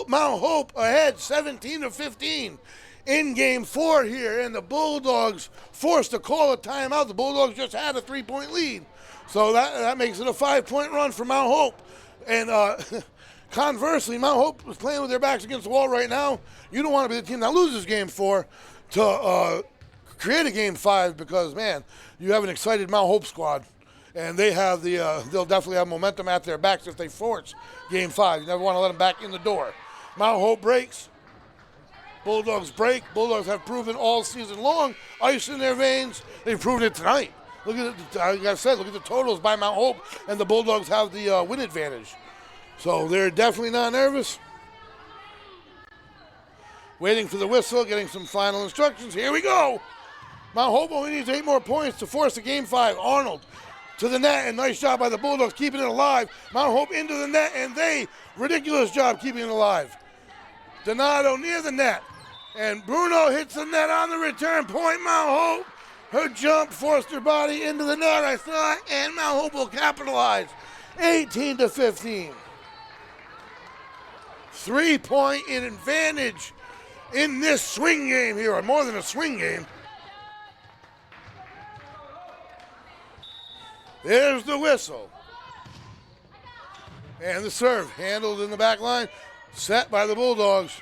Mount Hope ahead 17-15 in Game 4 here. And the Bulldogs forced to call a timeout. The Bulldogs just had a 3-point lead. So that makes it a 5-point run for Mount Hope. And conversely, Mount Hope is playing with their backs against the wall right now. You don't want to be the team that loses Game 4 to create a Game 5 because, man, you have an excited Mount Hope squad. And they have they'll definitely have momentum at their backs if they force Game 5. You never want to let them back in the door. Mount Hope breaks. Bulldogs break. Bulldogs have proven all season long, ice in their veins. They've proven it tonight. Look at it, like I said, look at the totals by Mount Hope, and the Bulldogs have the win advantage. So they're definitely not nervous. Waiting for the whistle, getting some final instructions. Here we go. Mount Hope only needs 8 more points to force a Game 5. Arnold to the net, and nice job by the Bulldogs keeping it alive. Mount Hope into the net, and ridiculous job keeping it alive. Donato near the net, and Bruno hits the net on the return point. Mount Hope. Her jump forced her body into the net, I thought, and Mount Hope will capitalize. 18-15. 3-point advantage in this swing game here, or more than a swing game. There's the whistle. And the serve handled in the back line, set by the Bulldogs.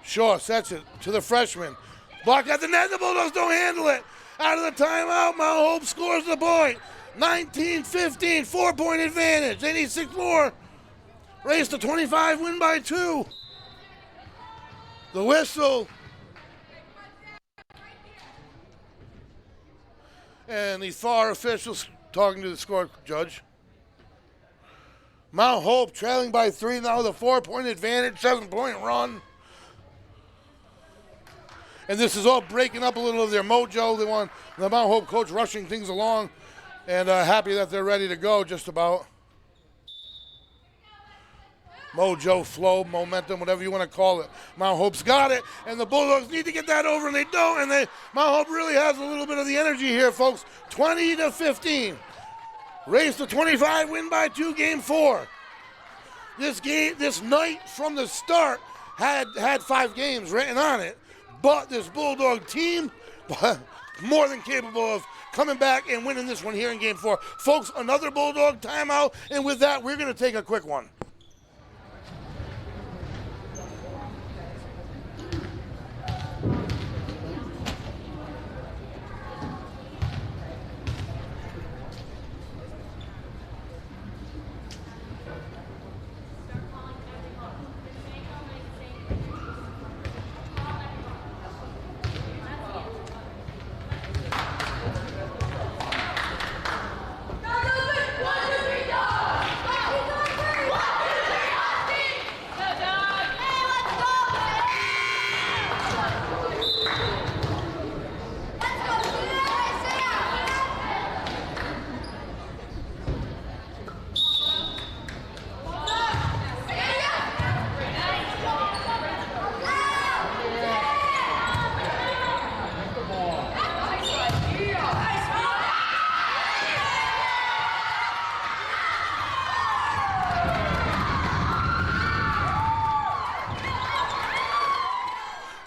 Shaw sets it to the freshman. Blocked at the net, the Bulldogs don't handle it. Out of the timeout, Mount Hope scores the point. 19-15, 4-point advantage. They need 6 more. Race to 25, win by 2. The whistle. And the far officials talking to the score judge. Mount Hope trailing by 3 now with a 4-point advantage, 7-point run. And this is all breaking up a little of their mojo. They want the Mount Hope coach rushing things along and happy that they're ready to go just about. Mojo, flow, momentum, whatever you want to call it. Mount Hope's got it, and the Bulldogs need to get that over, and they don't. And Mount Hope really has a little bit of the energy here, folks. 20-15. Race to 25, win by 2, Game 4. This night from the start had 5 games written on it. But this Bulldog team, more than capable of coming back and winning this one here in Game 4. Folks, another Bulldog timeout, and with that, we're going to take a quick one.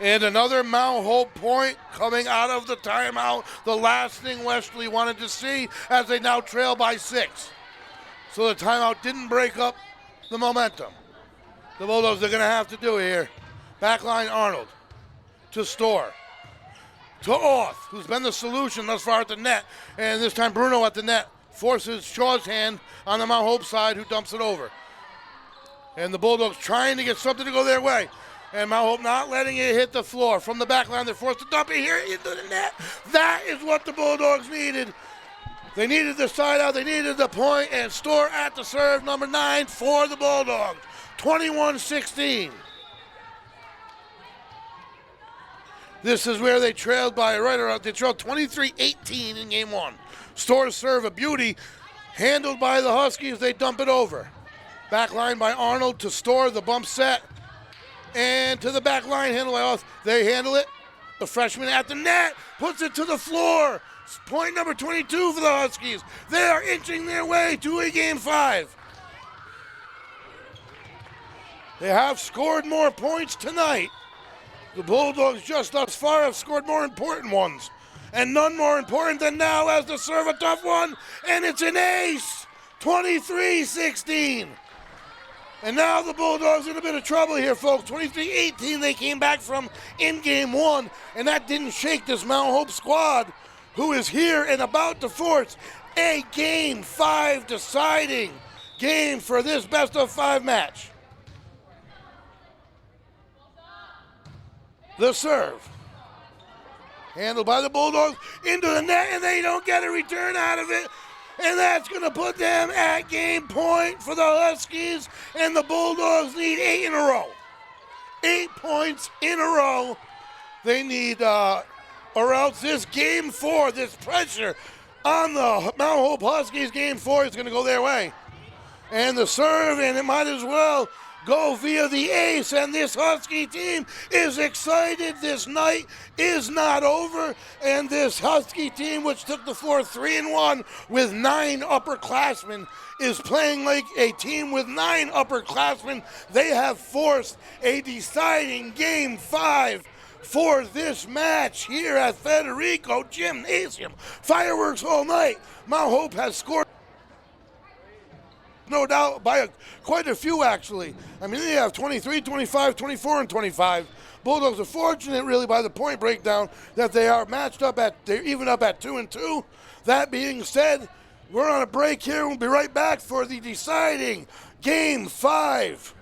And another Mount Hope point coming out of the timeout. The last thing Westerly wanted to see as they now trail by 6. So the timeout didn't break up the momentum. The Bulldogs are going to have to do it here. Backline Arnold to Storr. To Auth, who's been the solution thus far at the net. And this time Bruno at the net forces Shaw's hand on the Mount Hope side, who dumps it over. And the Bulldogs trying to get something to go their way. And Mount Hope not letting it hit the floor. From the back line, they're forced to dump it here into the net. That is what the Bulldogs needed. They needed the side out, they needed the point, and Storr at the serve, number 9 for the Bulldogs. 21-16. This is where they trailed by right around, they trailed 23-18 in game 1. Storr's serve, a beauty, handled by the Huskies, they dump it over. Back line by Arnold to Storr, the bump set, and to the back line, handled by Auth. They handle it. The freshman at the net puts it to the floor. Point number 22 for the Huskies. They are inching their way to a game 5. They have scored more points tonight. The Bulldogs just thus far have scored more important ones. And none more important than now as the serve a tough one. And it's an ace. 23-16. And now the Bulldogs in a bit of trouble here, folks. 23-18 they came back from in game 1. And that didn't shake this Mount Hope squad, who is here and about to force a game 5 deciding game for this best of 5 match. The serve. Handled by the Bulldogs into the net, and they don't get a return out of it. And that's going to put them at game point for the Huskies. And the Bulldogs need 8 in a row. 8 points in a row. They need, or else this game 4, this pressure on the Mount Hope Huskies, game 4 is going to go their way. And the serve, and it might as well go via the ace, and this Husky team is excited. This night is not over, and this Husky team, which took the floor 3-1 with 9 upperclassmen, is playing like a team with 9 upperclassmen. They have forced a deciding game 5 for this match here at Federico Gymnasium. Fireworks all night. Mount Hope has scored, no doubt, by quite a few, actually. I mean, they have 23, 25, 24, and 25. Bulldogs are fortunate, really, by the point breakdown that they are matched up at, they're even up at 2-2. That being said, we're on a break here. We'll be right back for the deciding game 5.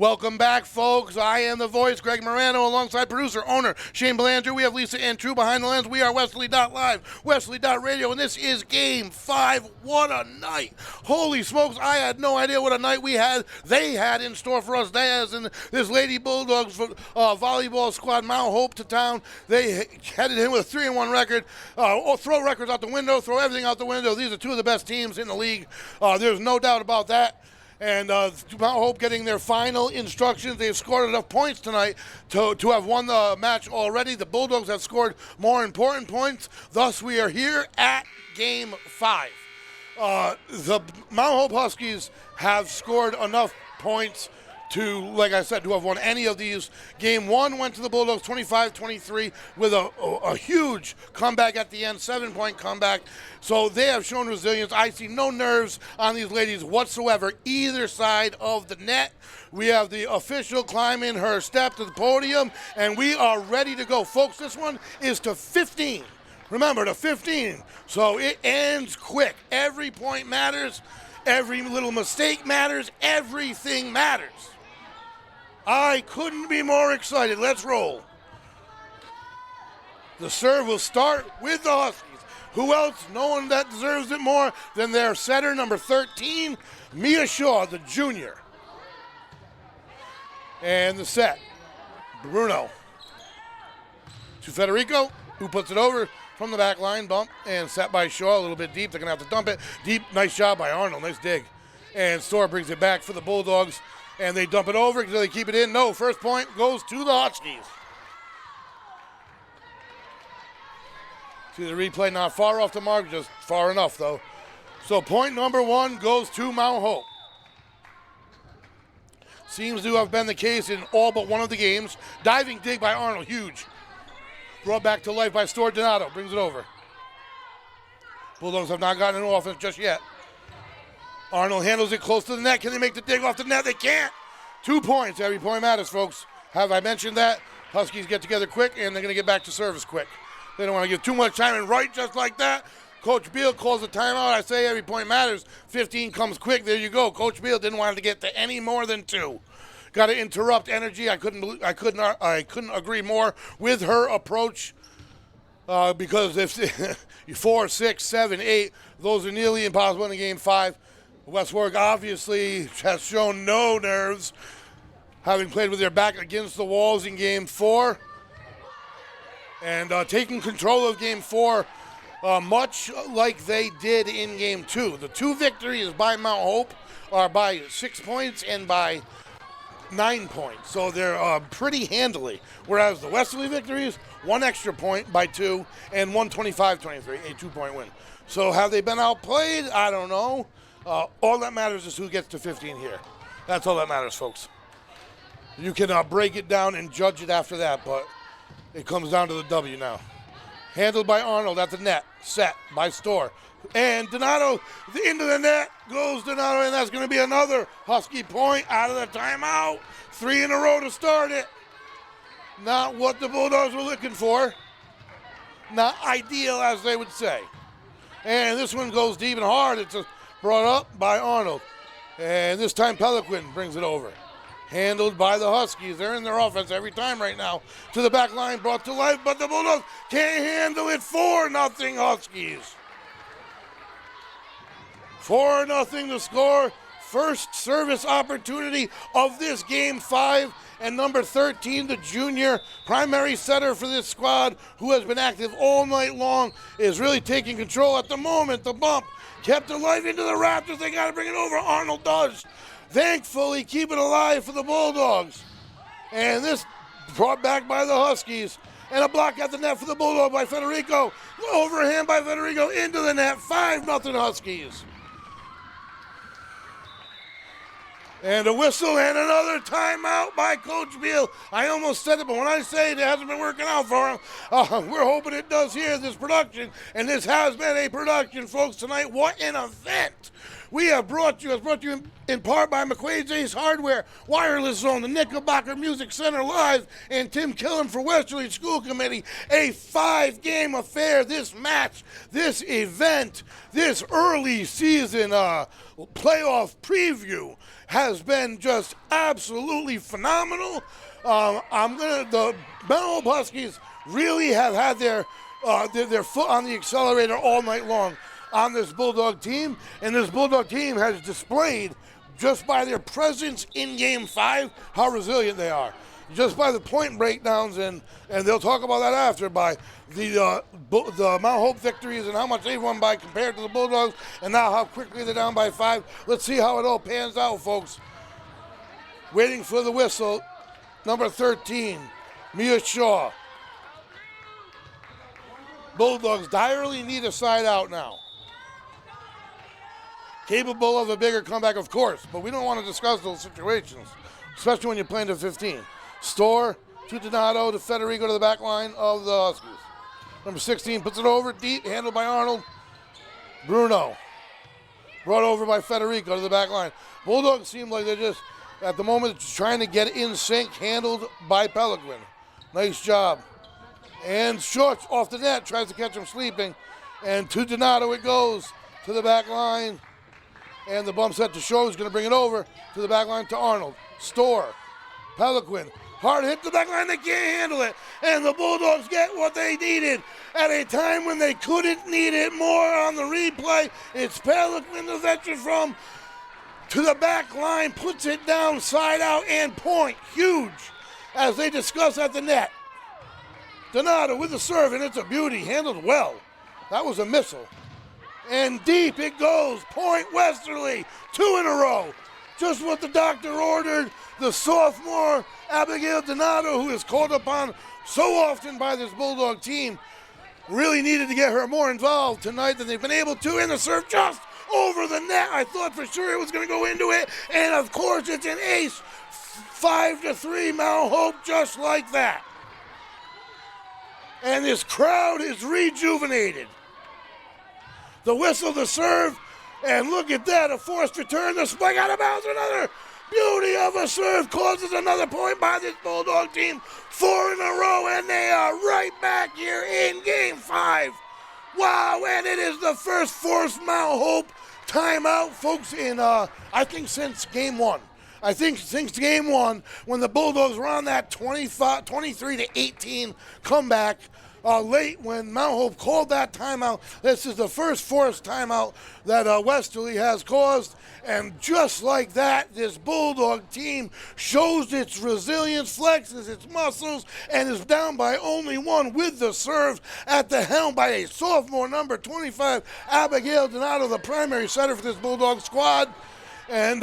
Welcome back, folks. I am the voice, Greg Morano, alongside producer, owner, Shane Belanger. We have Lisa and True behind the lens. We are Westerly.live, Westerly.radio, and this is Game 5. What a night. Holy smokes, I had no idea what a night they had in store for us. They, as in this Lady Bulldogs volleyball squad, Mount Hope to town. They headed in with a 3-1 record. Throw records out the window, throw everything out the window. These are two of the best teams in the league. There's no doubt about that. And Mount Hope getting their final instructions. They've scored enough points tonight to have won the match already. The Bulldogs have scored more important points. Thus, we are here at Game 5. The Mount Hope Huskies have scored enough points to, like I said, to have won any of these. Game 1 went to the Bulldogs 25-23 with a huge comeback at the end, 7-point comeback. So they have shown resilience. I see no nerves on these ladies whatsoever, either side of the net. We have the official climbing her step to the podium, and we are ready to go. Folks, this one is to 15. Remember, to 15. So it ends quick. Every point matters. Every little mistake matters. Everything matters. I couldn't be more excited. Let's roll. The serve will start with the Huskies. Who else? No one that deserves it more than their setter, number 13, Mia Shaw, the junior. And the set, Bruno. To Federico, who puts it over from the back line, bump, and set by Shaw, a little bit deep. They're going to have to dump it. Deep, nice job by Arnold, nice dig. And Storr brings it back for the Bulldogs. And they dump it over until they keep it in. No, first point goes to the Huskies. See the replay, not far off the mark, just far enough though. So point number 1 goes to Mount Hope. Seems to have been the case in all but one of the games. Diving dig by Arnold, huge. Brought back to life by Storr Donato, brings it over. Bulldogs have not gotten into offense just yet. Arnold handles it close to the net. Can they make the dig off the net? They can't. 2 points. Every point matters, folks. Have I mentioned that? Huskies get together quick, and they're going to get back to service quick. They don't want to give too much time and right just like that. Coach Beal calls a timeout. I say every point matters. 15 comes quick. There you go. Coach Beal didn't want to get to any more than 2. Got to interrupt energy. I couldn't agree more with her approach. Because if 4, 6, 7, 8, those are nearly impossible in Game 5. Westwark obviously has shown no nerves, having played with their back against the walls in Game 4. And taking control of Game 4 much like they did in Game 2. The 2 victories by Mount Hope are by 6 points and by 9 points. So they're pretty handily. Whereas the Westerly victories, 1 extra point by 2 and 125-23, a 2-point win. So have they been outplayed? I don't know. All that matters is who gets to 15 here. That's all that matters, folks. You can break it down and judge it after that, but it comes down to the W now. Handled by Arnold at the net. Set by Storr. And Donato, into the net goes Donato, and that's going to be another Husky point out of the timeout. 3 in a row to start it. Not what the Bulldogs were looking for. Not ideal, as they would say. And this one goes deep and hard. It's brought up by Arnold. And this time Peliquin brings it over. Handled by the Huskies. They're in their offense every time right now. To the back line, brought to life, but the Bulldogs can't handle it. 4-0 Huskies. 4-0 to score. First service opportunity of this Game 5. And number 13, the junior primary setter for this squad, who has been active all night long, is really taking control at the moment. The bump kept it alive into the Raptors. They got to bring it over. Arnold does. Thankfully, keep it alive for the Bulldogs. And this brought back by the Huskies. And a block at the net for the Bulldogs by Federico. Overhand by Federico into the net. 5-0 Huskies. And a whistle and another timeout by Coach Beal. I almost said it, but when I say it hasn't been working out for him, we're hoping it does here, this production. And this has been a production, folks, tonight. What an event. We have brought you in part by McQuaid's Ace Hardware, Wireless Zone, the Knickerbocker Music Center Live, and Tim Killen for Westerly School Committee. A 5-game affair. This match, this event, this early season playoff preview has has been just absolutely phenomenal. The Mount Hope Huskies really have had their foot on the accelerator all night long on this Bulldog team, and this Bulldog team has displayed just by their presence in Game 5 how resilient they are. Just by the point breakdowns, and they'll talk about that after, by the Mount Hope victories and how much they've won by compared to the Bulldogs, and now how quickly they're down by 5. Let's see how it all pans out, folks. Waiting for the whistle, number 13, Mia Shaw. Bulldogs direly need a side out now. Capable of a bigger comeback, of course, but we don't want to discuss those situations, especially when you're playing to 15. Store to Donato, to Federico, to the back line of the Huskies. Number 16 puts it over deep, handled by Arnold. Bruno brought over by Federico to the back line. Bulldogs seem like they're just, at the moment, trying to get in sync, handled by Pelican. Nice job. And Shorts off the net, tries to catch him sleeping. And to Donato it goes to the back line. And the bump set to Shaw, who's going to bring it over to the back line to Arnold. Store, Pelican, hard hit to the back line, they can't handle it. And the Bulldogs get what they needed at a time when they couldn't need it more on the replay. It's Pelican, the veteran from to the back line, puts it down, side out, and point. Huge, as they discuss at the net. Donato with the serve, and it's a beauty, handled well. That was a missile. And deep it goes, point Westerly, 2 in a row. Just what the doctor ordered. The sophomore, Abigail Donato, who is called upon so often by this Bulldog team, really needed to get her more involved tonight than they've been able to. And the serve just over the net. I thought for sure it was going to go into it. And of course it's an ace. 5-3 Mount Hope, just like that. And this crowd is rejuvenated. The whistle, the serve, and look at that, a forced return, the spike out of bounds, another beauty of a serve, causes another point by this Bulldog team, 4 in a row, and they are right back here in Game 5. Wow, and it is the first forced Mount Hope timeout, folks, in, I think since Game 1. I think since Game 1, when the Bulldogs were on that 23-18 comeback, late when Mount Hope called that timeout. This is the first forced timeout that Westerly has caused. And just like that, this Bulldog team shows its resilience, flexes its muscles, and is down by only 1 with the serve at the helm by a sophomore, number 25, Abigail Donato, the primary setter for this Bulldog squad. And,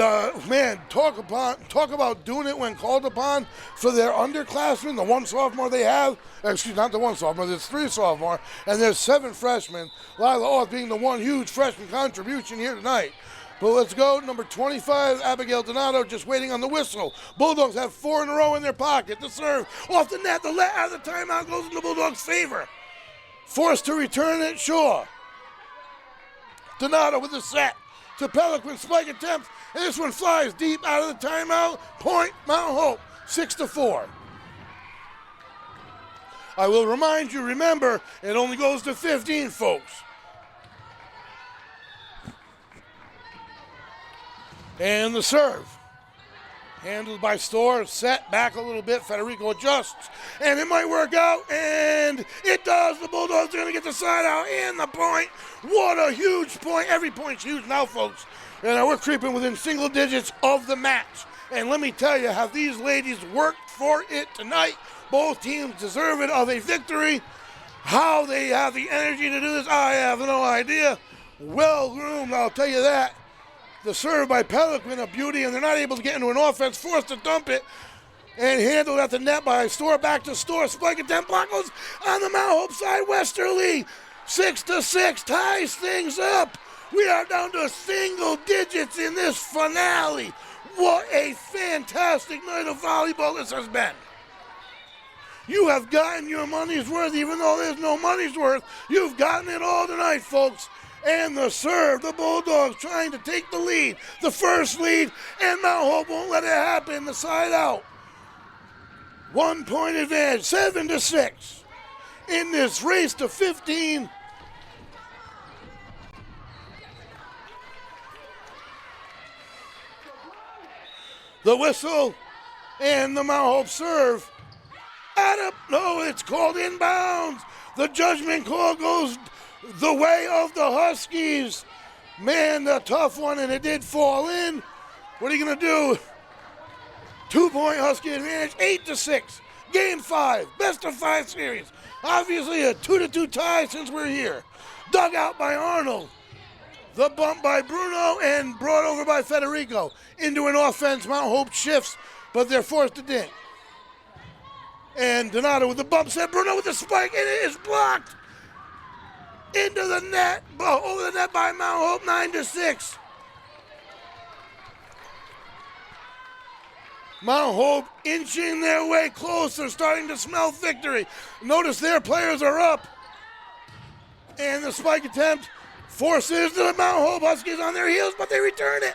man, talk about doing it when called upon for their underclassmen, the 1 sophomore they have. Excuse me, not the 1 sophomore, there's 3 sophomore, and there's 7 freshmen. Lila Oth being the one huge freshman contribution here tonight. But let's go, number 25, Abigail Donato, just waiting on the whistle. Bulldogs have 4 in a row in their pocket. The serve off the net, the let out of the timeout goes in the Bulldogs' favor. Forced to return it, Shaw. Donato with the set to Pelican, spike attempt. And this one flies deep out of the timeout. Point Mount Hope, 6-4. I will remind you, remember, it only goes to 15, folks. And the serve. Handled by Store, set back a little bit. Federico adjusts, and it might work out, and it does. The Bulldogs are going to get the side out and the point. What a huge point. Every point's huge now, folks. And we're creeping within single digits of the match. And let me tell you how these ladies worked for it tonight. Both teams deserve it of a victory. How they have the energy to do this, I have no idea. Well-groomed, I'll tell you that. The serve by Pelican, a beauty, and they're not able to get into an offense, forced to dump it, and handled at the net by Store, back to Store, spike attempt, block goes on the Mount Hope side. Westerly, 6-6, ties things up. We are down to single digits in this finale. What a fantastic night of volleyball this has been. You have gotten your money's worth, even though there's no money's worth. You've gotten it all tonight, folks. And the serve, the Bulldogs trying to take the lead, the first lead, and Mount Hope won't let it happen. The side out. 1 point advantage, 7-6 in this race to 15. The whistle and the Mount Hope serve. No, it's called inbounds. The judgment call goes the way of the Huskies. Man, the tough one, and it did fall in. What are you going to do? 2-point Husky advantage, 8-6. Game 5, best of 5 series. Obviously a 2-2 tie since we're here. Dug out by Arnold. The bump by Bruno and brought over by Federico. Into an offense, Mount Hope shifts, but they're forced to dink. And Donato with the bump set, Bruno with the spike, and it is blocked. Into the net, over the net by Mount Hope, 9-6. Mount Hope inching their way closer, starting to smell victory. Notice their players are up. And the spike attempt forces the Mount Hope Huskies on their heels, but they return it.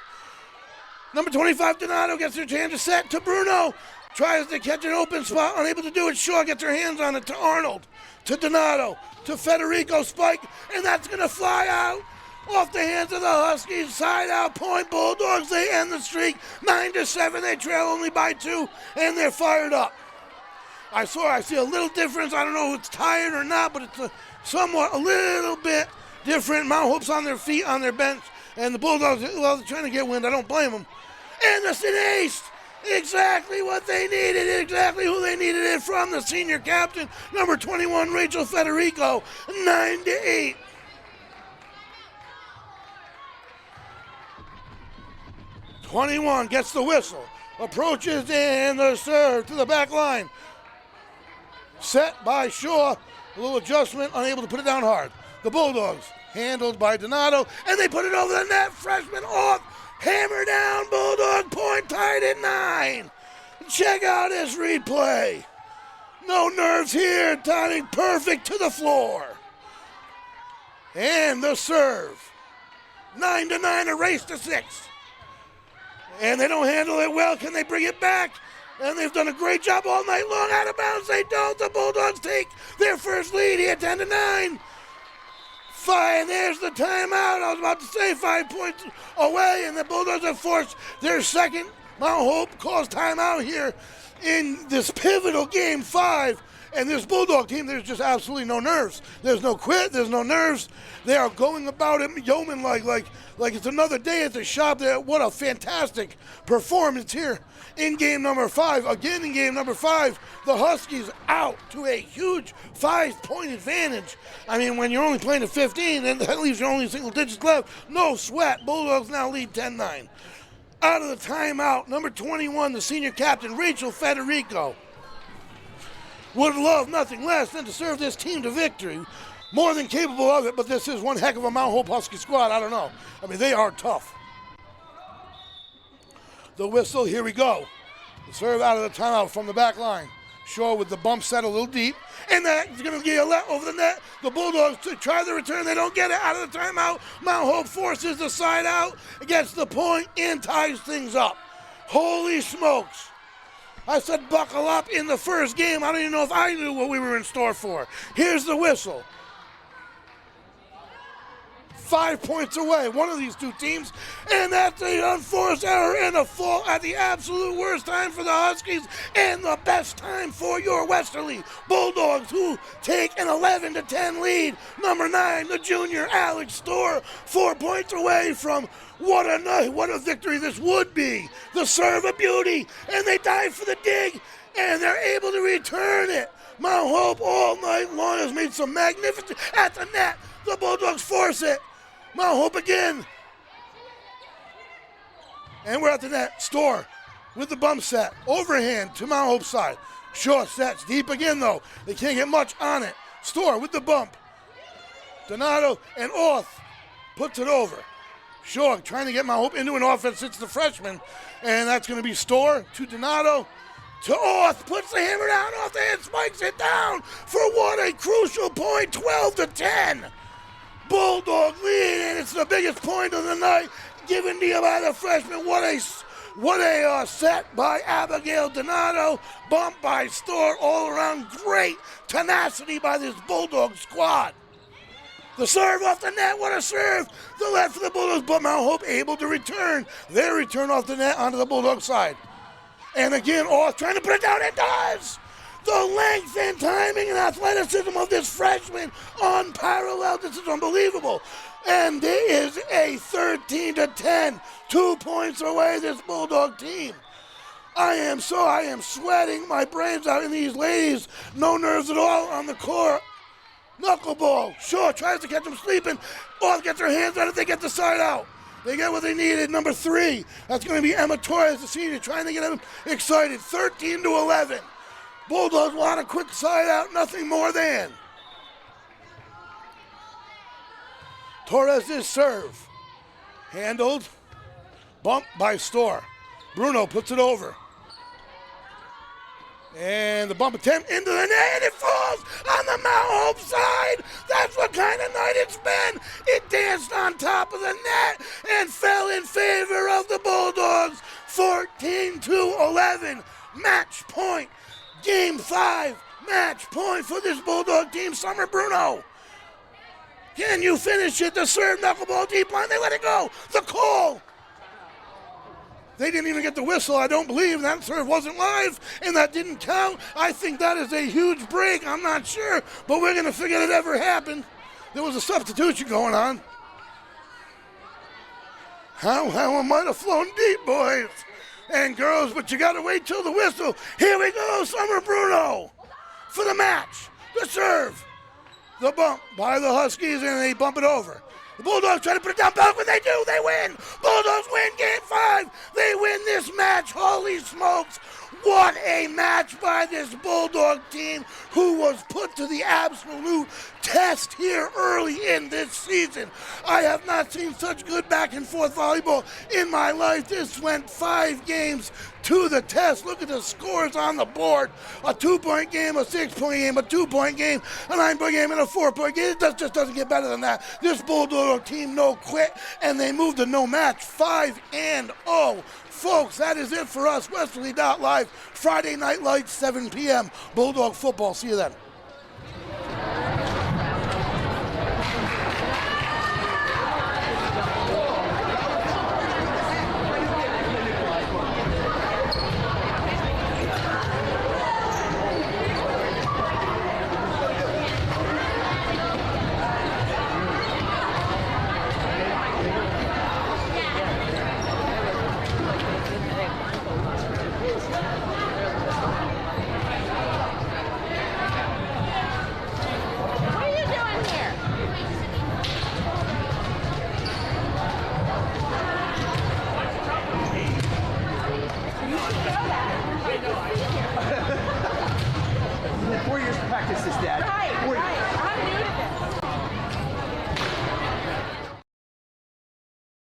Number 25, Donato, gets their chance to set to Bruno. Tries to catch an open spot, unable to do it. Shaw gets her hands on it to Arnold, to Donato, to Federico, spike, and that's going to fly out off the hands of the Huskies. Side out point, Bulldogs, they end the streak. 9-7, they trail only by 2, and they're fired up. I see a little difference. I don't know if it's tired or not, but it's a little bit different. Mount Hope's on their feet, on their bench, and the Bulldogs, well, they're trying to get wind. I don't blame them. Anderson ace. Exactly what they needed, exactly who they needed it from, the senior captain, number 21, Rachel Federico, 9-8. '21 gets the whistle, approaches and the serve to the back line. Set by Shaw, a little adjustment, unable to put it down hard. The Bulldogs, handled by Donato, and they put it over the net, freshman off. Hammer down, Bulldog point, tied at 9. Check out this replay. No nerves here, timing perfect to the floor. And the serve. 9-9, a race to 6. And they don't handle it well. Can they bring it back? And they've done a great job all night long. Out of bounds, they don't. The Bulldogs take their first lead here, 10-9. 5, there's the timeout. I was about to say 5 points away, and the Bulldogs have forced their second. Mount Hope calls timeout here in this pivotal game 5. And this Bulldog team, there's just absolutely no nerves. There's no quit, there's no nerves. They are going about it yeoman-like, like it's another day at the shop. What a fantastic performance here in game number 5. Again, in game number 5, the Huskies out to a huge 5-point advantage. I mean, when you're only playing to 15, and that leaves you only single digits left, no sweat. Bulldogs now lead 10-9. Out of the timeout, number 21, the senior captain, Rachel Federico, would love nothing less than to serve this team to victory. More than capable of it, but this is one heck of a Mount Hope Husky squad. I don't know. I mean, they are tough. The whistle, here we go. The serve out of the timeout from the back line. Shaw with the bump set a little deep. And that's going to get a let over the net. The Bulldogs try the return. They don't get it out of the timeout. Mount Hope forces the side out, gets the point, and ties things up. Holy smokes. I said buckle up in the first game. I don't even know if I knew what we were in store for. Here's the whistle. 5 points away, one of these two teams, and that's an unforced error and a fault at the absolute worst time for the Huskies and the best time for your Westerly Bulldogs, who take an 11-10 lead. Number 9, the junior Alex Storr, 4 points away from what a victory this would be. The serve a beauty, and they dive for the dig, and they're able to return it. Mount Hope all night long has made some magnificent at the net. The Bulldogs force it. Mount Hope again. And we're at the net. Storr with the bump set. Overhand to Mount Hope's side. Shaw sets deep again, though. They can't get much on it. Storr with the bump. Donato and Orth puts it over. Shaw trying to get Mount Hope into an offense. It's the freshman. And that's going to be Storr to Donato. To Orth, puts the hammer down off the head, spikes it down for what a crucial point, 12-10. Bulldog lead, and it's the biggest point of the night given to you by the freshman. What a set by Abigail Donato, bump by Storr, all around great tenacity by this Bulldog squad. The serve off the net, what a serve! The left for the Bulldogs, but Mount Hope able to return. Their return off the net onto the Bulldog side. And again, trying to put it down. It does! The length and timing and athleticism of this freshman, unparalleled. This is unbelievable. And there is a 13-10, 2 points away, this Bulldog team. I am sweating my brains out in these ladies. No nerves at all on the court. Knuckleball, sure, tries to catch them sleeping. Gets her hands on it, they get the side out. They get what they needed. Number 3, that's going to be Emma Torres, the senior, trying to get them excited. 13-11. Bulldogs want a quick side out, nothing more than. Torres' serve. Handled. Bump by Storr. Bruno puts it over. And the bump attempt into the net, and it falls on the Mount Hope side. That's what kind of night it's been. It danced on top of the net and fell in favor of the Bulldogs. 14-11, match point. Game 5, match point for this Bulldog team. Summer Bruno. Can you finish it? The serve, knuckleball, deep line, they let it go. The call. They didn't even get the whistle, I don't believe. That serve wasn't live, and that didn't count. I think that is a huge break. I'm not sure, but we're going to figure it ever happened. There was a substitution going on. How I might have flown deep, boys and girls, but you got to wait till the whistle. Here we go, Summer Bruno for the match. The serve. The bump by the Huskies, and they bump it over. The Bulldogs try to put it down back. When they do, they win. Bulldogs win game 5. They win this match. Holy smokes. What a match by this Bulldog team who was put to the absolute test here early in this season. I have not seen such good back and forth volleyball in my life. This went 5 games to the test. Look at the scores on the board. A 2-point game, a 6-point game, a 2-point game, a 9-point game, and a 4-point game. It just doesn't get better than that. This Bulldog team no quit, and they moved to no match 5-0. Folks, that is it for us. Westerly.live, Friday Night Lights, 7 p.m. Bulldog football. See you then.